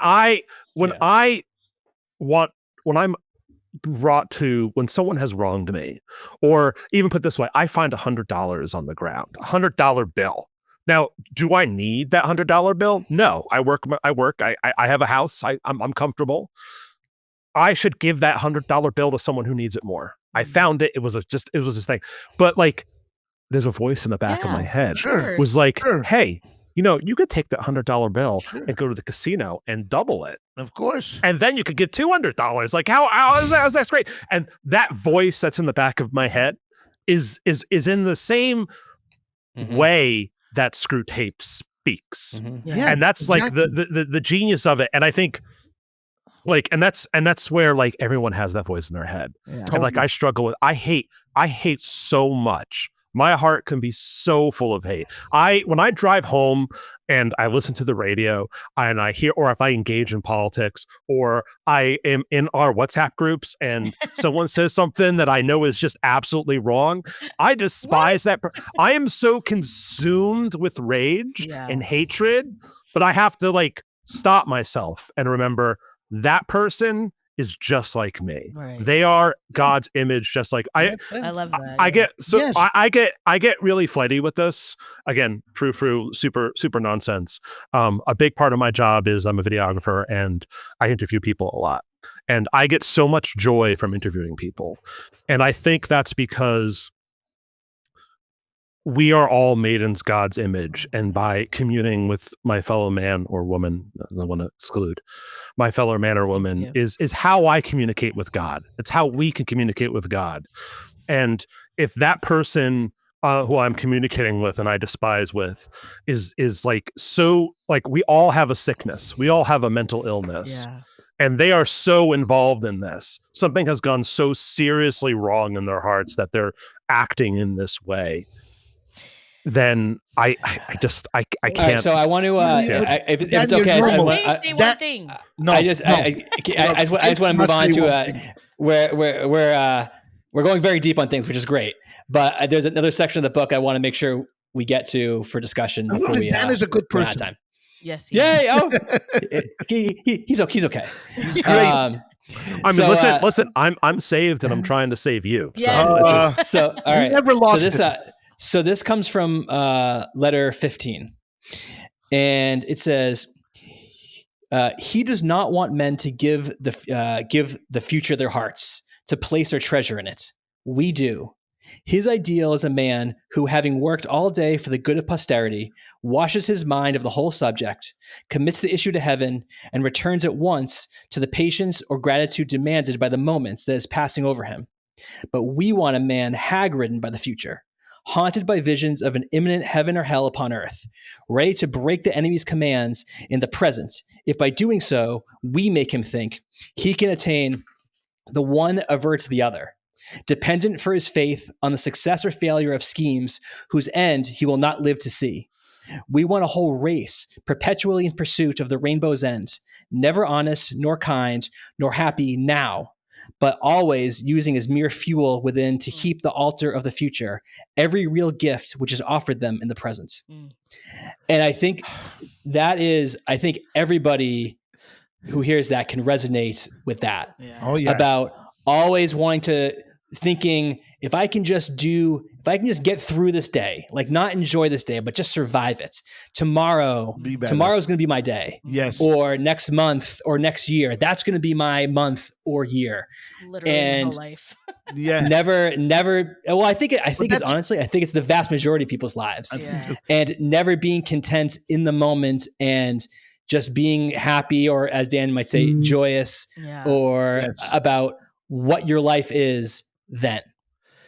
someone has wronged me, or even put this way, I find $100 on the ground, $100 bill. Now, do I need that $100 bill? No, I work. I have a house. I'm comfortable. I should give that $100 bill to someone who needs it more. I found it. It was this thing. But there's a voice in the back of my head. Sure. Was hey, you could take that $100 bill and go to the casino and double it. Of course. And then you could get $200. How is that? That's great. And that voice that's in the back of my head is in the same way that Screwtape speaks. Mm-hmm. Yeah, and that's exactly. the genius of it. And I think and that's where everyone has that voice in their head. Yeah. And I struggle with, I hate so much. My heart can be so full of hate. When I drive home and I listen to the radio and I hear, or if I engage in politics, or I am in our WhatsApp groups and someone says something that I know is just absolutely wrong, I despise that. I am so consumed with rage and hatred, but I have to stop myself and remember that person is just like me. Right. They are God's image, just like I love that. I get really flighty with this. Again, super nonsense. A big part of my job is I'm a videographer and I interview people a lot. And I get so much joy from interviewing people. And I think that's because we are all made in God's image, and by communing with my fellow man or woman, I want to exclude my fellow man or woman, is how I communicate with God. It's how we can communicate with God. And if that person who I'm communicating with and I despise with is like, so like, we all have a sickness, we all have a mental illness, and they are so involved in this, something has gone so seriously wrong in their hearts that they're acting in this way, then I can't. Right, so I want to, if it's okay, I just want to move on to we're going very deep on things, which is great. But there's another section of the book I want to make sure we get to for discussion before we. Dan is a good person. Time. Yes. He's okay. He's great. I mean, listen. I'm saved, and I'm trying to save you. So, Yeah. All right. Never lost it. So this comes from letter 15, and it says, "He does not want men to give the future their hearts, to place their treasure in it. We do. His ideal is a man who, having worked all day for the good of posterity, washes his mind of the whole subject, commits the issue to heaven, and returns at once to the patience or gratitude demanded by the moments that is passing over him. But we want a man hag-ridden by the future, haunted by visions of an imminent heaven or hell upon earth, ready to break the enemy's commands in the present, if by doing so we make him think he can attain the one averts the other, dependent for his faith on the success or failure of schemes whose end he will not live to see. We want a whole race perpetually in pursuit of the rainbow's end, never honest, nor kind, nor happy now, but always using as mere fuel within to heap the altar of the future every real gift which is offered them in the present." And I think everybody who hears that can resonate with that. About always wanting to, thinking, if I can just get through this day, like not enjoy this day, but just survive it. Tomorrow's going to be my day. Yes. Or next month or next year, that's going to be my month or year. Literally and my life. never. Well, I think it's the vast majority of people's lives, and never being content in the moment and just being happy, or as Dan might say, joyous, or about what your life is then.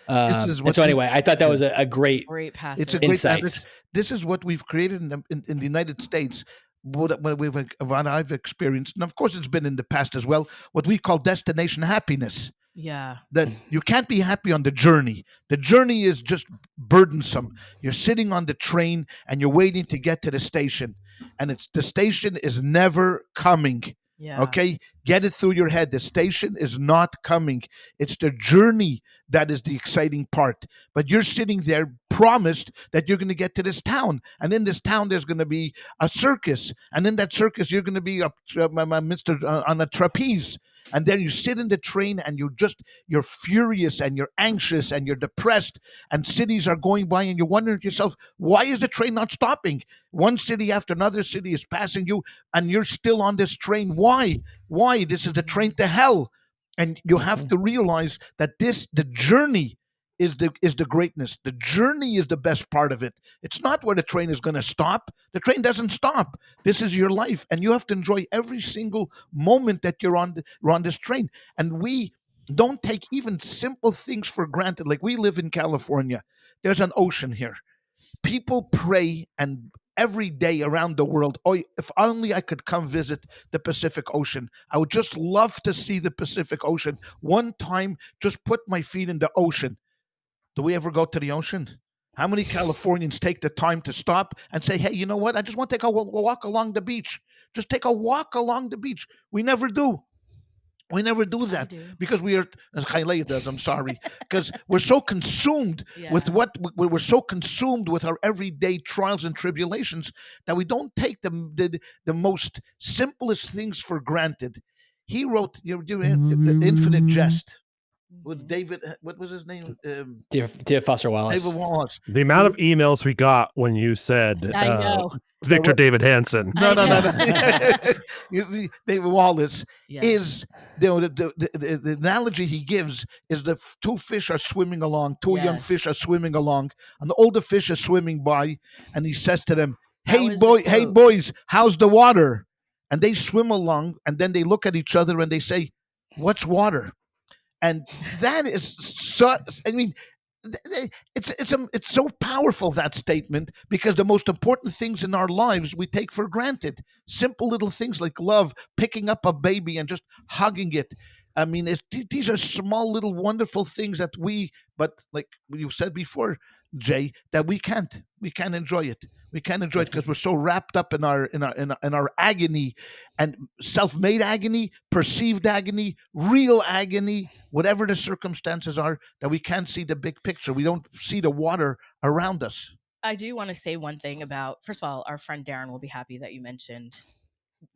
And so anyway, I thought that was a great passage. It's a great insight. passage. This is what we've created in the United States, what I've experienced, and of course it's been in the past as well, what we call destination happiness. That you can't be happy on the journey. The journey is just burdensome. You're sitting on the train and you're waiting to get to the station, and the station is never coming. Okay, get it through your head. The station is not coming. It's the journey that is the exciting part. But you're sitting there promised that you're going to get to this town, and in this town there's going to be a circus, and in that circus you're going to be on a trapeze. And then you sit in the train and you're furious and you're anxious and you're depressed, and cities are going by and you're wondering to yourself, why is the train not stopping? One city after another city is passing you and you're still on this train. Why? This is the train to hell. And you have to realize that the journey is the greatness. The journey is the best part of it. It's not where the train is going to stop. The train doesn't stop. This is your life, and you have to enjoy every single moment that you're on this train. And we don't take even simple things for granted. Like, we live in California. There's an ocean here. People pray and every day around the world, oh, if only I could come visit the Pacific Ocean. I would just love to see the Pacific Ocean. One time, just put my feet in the ocean. Do we ever go to the ocean? How many Californians take the time to stop and say, hey, you know what? I just want to take a walk along the beach. Just take a walk along the beach. We never do. We never do that because we are, as ChayaLeah does, I'm sorry, because we're so consumed with we're so consumed with our everyday trials and tribulations that we don't take the most simplest things for granted. He wrote the Infinite Jest. With David, what was his name? David Foster Wallace. David Wallace. The amount of emails we got when you said I know. Victor David Hansen. No. David Wallace is the analogy he gives is the two fish are swimming along, two young fish are swimming along, and the older fish is swimming by, and he says to them, hey boys, how's the water? And they swim along, and then they look at each other and they say, what's water? And that is so, I mean, it's so powerful, that statement, because the most important things in our lives we take for granted. Simple little things like love, picking up a baby and just hugging it. I mean, these are small little wonderful things that but like you said before, Jay, that we can't enjoy it. We can't enjoy it because we're so wrapped up in our agony, and self-made agony, perceived agony, real agony, whatever the circumstances are, that we can't see the big picture. We don't see the water around us. I do want to say one thing about, first of all, our friend Darren will be happy that you mentioned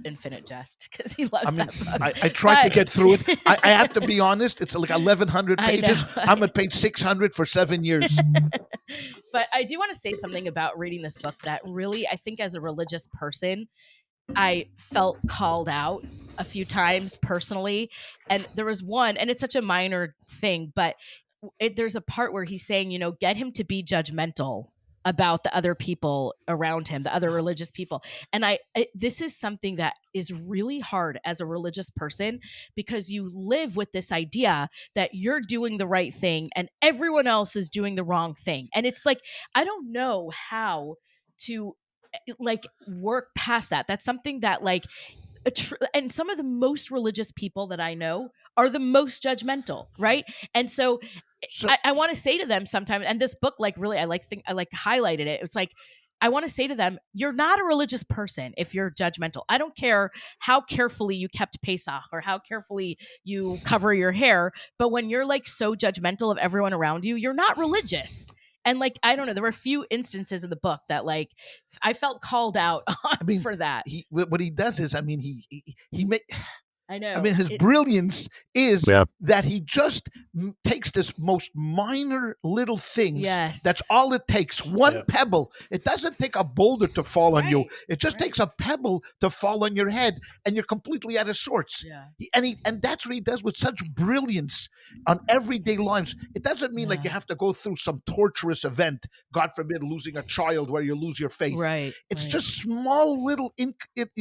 Infinite Jest, because he loves that book. I tried to get through it. I have to be honest, it's like 1,100 pages. I'm at page 600 for 7 years. But I do want to say something about reading this book that really, I think as a religious person, I felt called out a few times personally. And there was one, and it's such a minor thing, but there's a part where he's saying, get him to be judgmental about the other people around him, the other religious people. And this is something that is really hard as a religious person, because you live with this idea that you're doing the right thing and everyone else is doing the wrong thing. And it's like, I don't know how to work past that. That's something that and some of the most religious people that I know are the most judgmental, right? And so I want to say to them sometimes, and this book, really, I highlighted it. It's like, I want to say to them, you're not a religious person if you're judgmental. I don't care how carefully you kept Pesach or how carefully you cover your hair, but when you're so judgmental of everyone around you, you're not religious. And I don't know, there were a few instances in the book that I felt called out on for that. What he does is, he makes... I know. I mean, his brilliance is that he just takes this most minor little things. Yes. That's all it takes. One pebble. It doesn't take a boulder to fall on you. It just takes a pebble to fall on your head, and you're completely out of sorts. Yeah. And that's what he does with such brilliance on everyday lives. It doesn't mean you have to go through some torturous event, God forbid, losing a child where you lose your faith. Right. It's just small little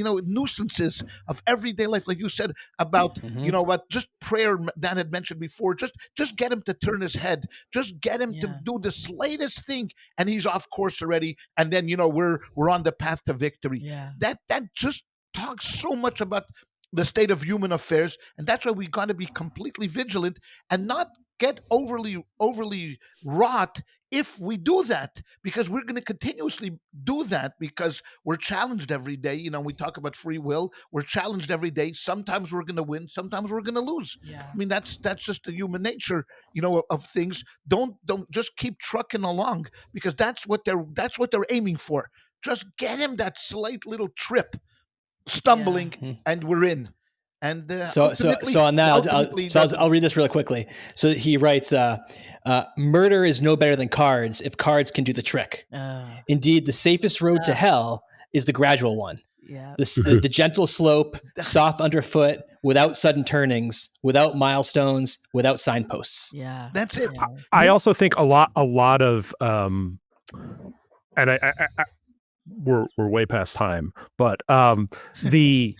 nuisances of everyday life, like you said, about what just prayer Dan had mentioned before. Just get him to turn his head, just get him to do the slightest thing, and he's off course already, and then we're on the path to victory. That just talks so much about the state of human affairs, and that's why we got to be completely vigilant and not get overly wrought if we do that, because we're going to continuously do that, because we're challenged every day. We talk about free will. We're challenged every day. Sometimes we're going to win. Sometimes we're going to lose. I mean, that's just the human nature, of things. Don't just keep trucking along, because that's what they're aiming for. Just get him that slight little trip, stumbling, and we're in. And so on that, I'll read this really quickly. So he writes, murder is no better than cards if cards can do the trick. Indeed, the safest road to hell is the gradual one. The gentle slope, soft underfoot, without sudden turnings, without milestones, without signposts. That's it. I also think a lot of and we're way past time, but the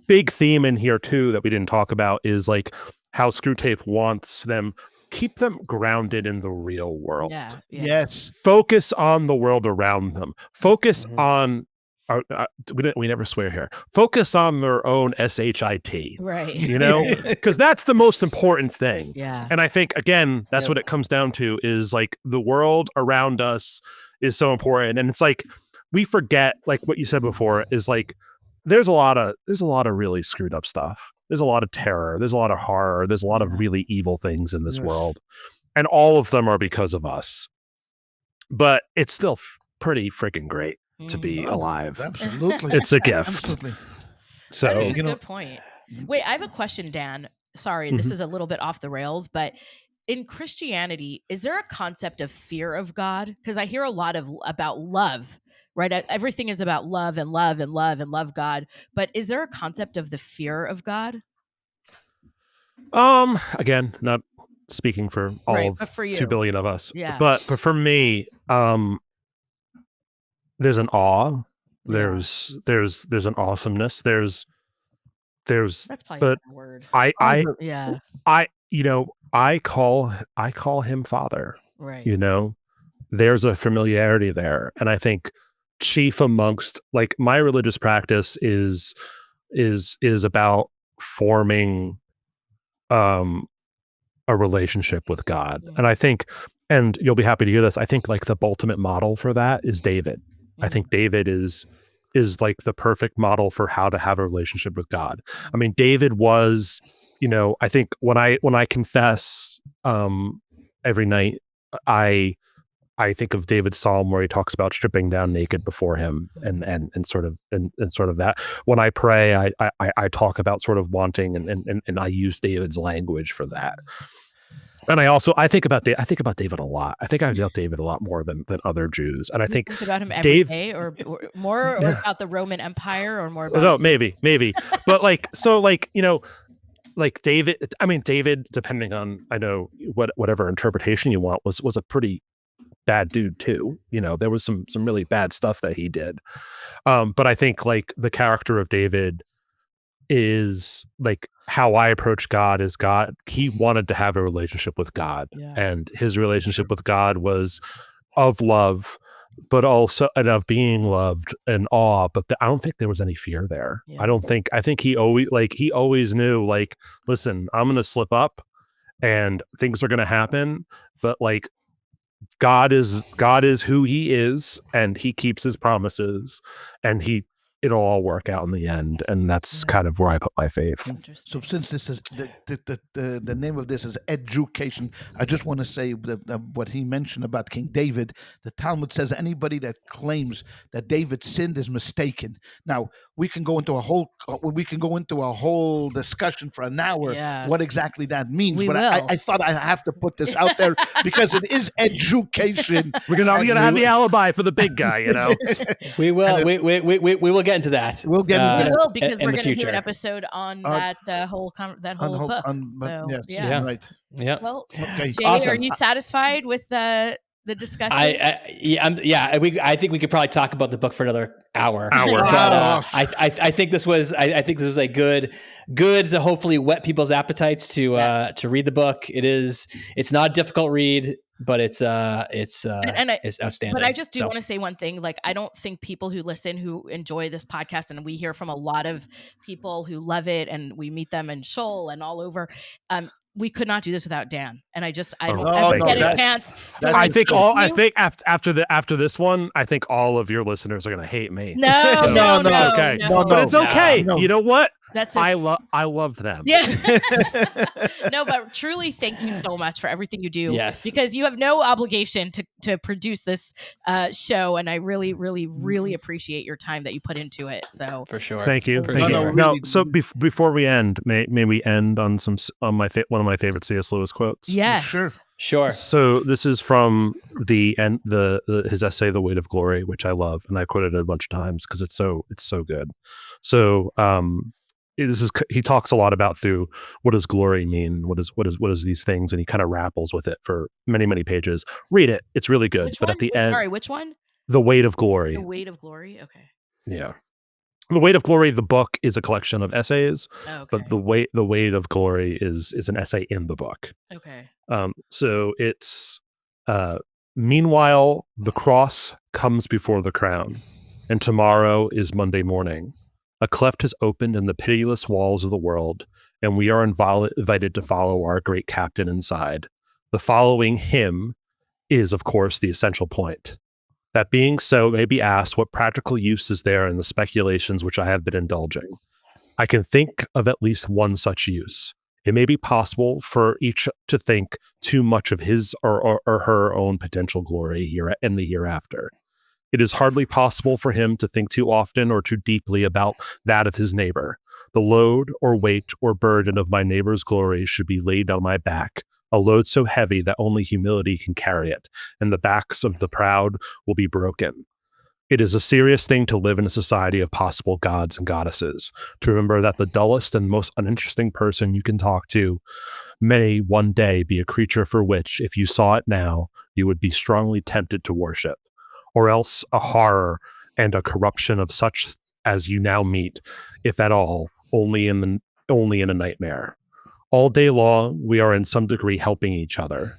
big theme in here too that we didn't talk about is how Screwtape wants them, keep them grounded in the real world. Yes. Focus on the world around them. Focus on we never swear here. Focus on their own SHIT. Right. Because that's the most important thing. Yeah. And I think, again, that's what it comes down to, is the world around us is so important. And it's we forget, what you said before, is there's a lot of really screwed up stuff. There's a lot of terror. There's a lot of horror. There's a lot of really evil things in this world. And all of them are because of us. But it's still pretty freaking great to be alive. Absolutely. It's a gift. Absolutely. So, that is a good point. Wait, I have a question, Dan. Sorry, this is a little bit off the rails, but in Christianity, is there a concept of fear of God? Because I hear a lot about love. Right. Everything is about love and love and love and love God. But is there a concept of the fear of God? Again, not speaking for all of for 2 billion of us. Yeah. But for me, there's an awe. There's an awesomeness. There's that's probably not a word. I call him Father. Right. There's a familiarity there, and I think chief amongst like my religious practice is about forming a relationship with God. And I think, and you'll be happy to hear this, I think like the ultimate model for that is David. I think David is like the perfect model for how to have a relationship with God. I mean, David was, I think when I confess every night, I think of David's psalm where he talks about stripping down naked before him and sort of that. When I pray, I talk about sort of wanting and I use David's language for that. And I think about David a lot. I think about David a lot more than other Jews. And I think about him every day or more or about the Roman Empire or more about no, maybe. But like like David, I mean David, depending on whatever interpretation you want, was a pretty bad dude too. There was some really bad stuff that he did. But I think like the character of David is like how I approach God is God. He wanted to have a relationship with God, and his relationship with God was of love, but also and of being loved and awe. But I don't think there was any fear there. Yeah. I think he always knew like, listen, I'm going to slip up and things are going to happen, but like, God is who he is, and he keeps his promises, and it'll all work out in the end, and that's kind of where I put my faith. So since this is the name of this is edJEWcation, I just want to say that what he mentioned about King David, the Talmud says anybody that claims that David sinned is mistaken. Now we can go into a whole discussion for an hour what exactly that means, but I thought I have to put this out there because it is edJEWcation. We're gonna have the alibi for the big guy, We will. We will get into that. We'll get into that. We will, because we're going to do an episode on that whole book. Right. Yeah. Well, okay. Jay, Awesome. Are you satisfied with the discussion? I think we could probably talk about the book for another hour. But, I think this was a good to hopefully whet people's appetites to read the book. It's not a difficult read, but it's outstanding. But I just do want to say one thing. Like, I don't think people who listen, who enjoy this podcast, and we hear from a lot of people who love it, and we meet them in Shoal and all over. We could not do this without Dan, and I don't ever get a chance. I think after this one, I think all of your listeners are going to hate me. No, it's okay. But it's okay. No. You know what? That's I love them. Yeah. No, but truly, thank you so much for everything you do. Yes. Because you have no obligation to produce this show, and I really, really, really appreciate your time that you put into it. So for sure. Thank you. Really, so before we end, may we end on one of my favorite C.S. Lewis quotes? Yes. Sure. So this is from his essay, The Weight of Glory, which I love, and I quoted it a bunch of times because it's so good. So he talks a lot about through what does glory mean, what is these things, and he kind of rappels with it for many, many pages. Read it; it's really good. But at the end, sorry, which one? The Weight of Glory. The Weight of Glory. Okay. Yeah, The Weight of Glory. The book is a collection of essays, but the Weight of Glory is an essay in the book. Okay. So it's meanwhile the cross comes before the crown, and tomorrow is Monday morning. A cleft has opened in the pitiless walls of the world, and we are invited to follow our great captain inside. The following him is, of course, the essential point. That being so, may be asked, what practical use is there in the speculations which I have been indulging? I can think of at least one such use. It may be possible for each to think too much of his or her own potential glory here in the hereafter. It is hardly possible for him to think too often or too deeply about that of his neighbor. The load or weight or burden of my neighbor's glory should be laid on my back, a load so heavy that only humility can carry it, and the backs of the proud will be broken. It is a serious thing to live in a society of possible gods and goddesses, to remember that the dullest and most uninteresting person you can talk to may one day be a creature for which, if you saw it now, you would be strongly tempted to worship. Or else a horror and a corruption of such as you now meet, if at all, only in a nightmare. All day long, we are in some degree helping each other.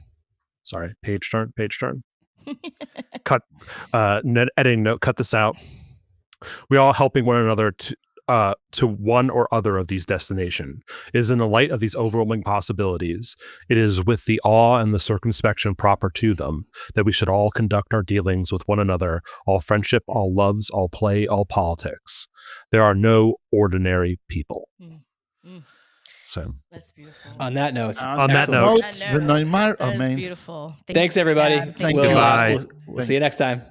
Sorry, page turn. Cut, editing note, cut this out. We are all helping one another to one or other of these destinations. It is in the light of these overwhelming possibilities, it is with the awe and the circumspection proper to them, that we should all conduct our dealings with one another, all friendship, all loves, all play, all politics. There are no ordinary people. So that's beautiful. On that note, on that note, that is beautiful. Thanks everybody. Thank you. We'll see you next time.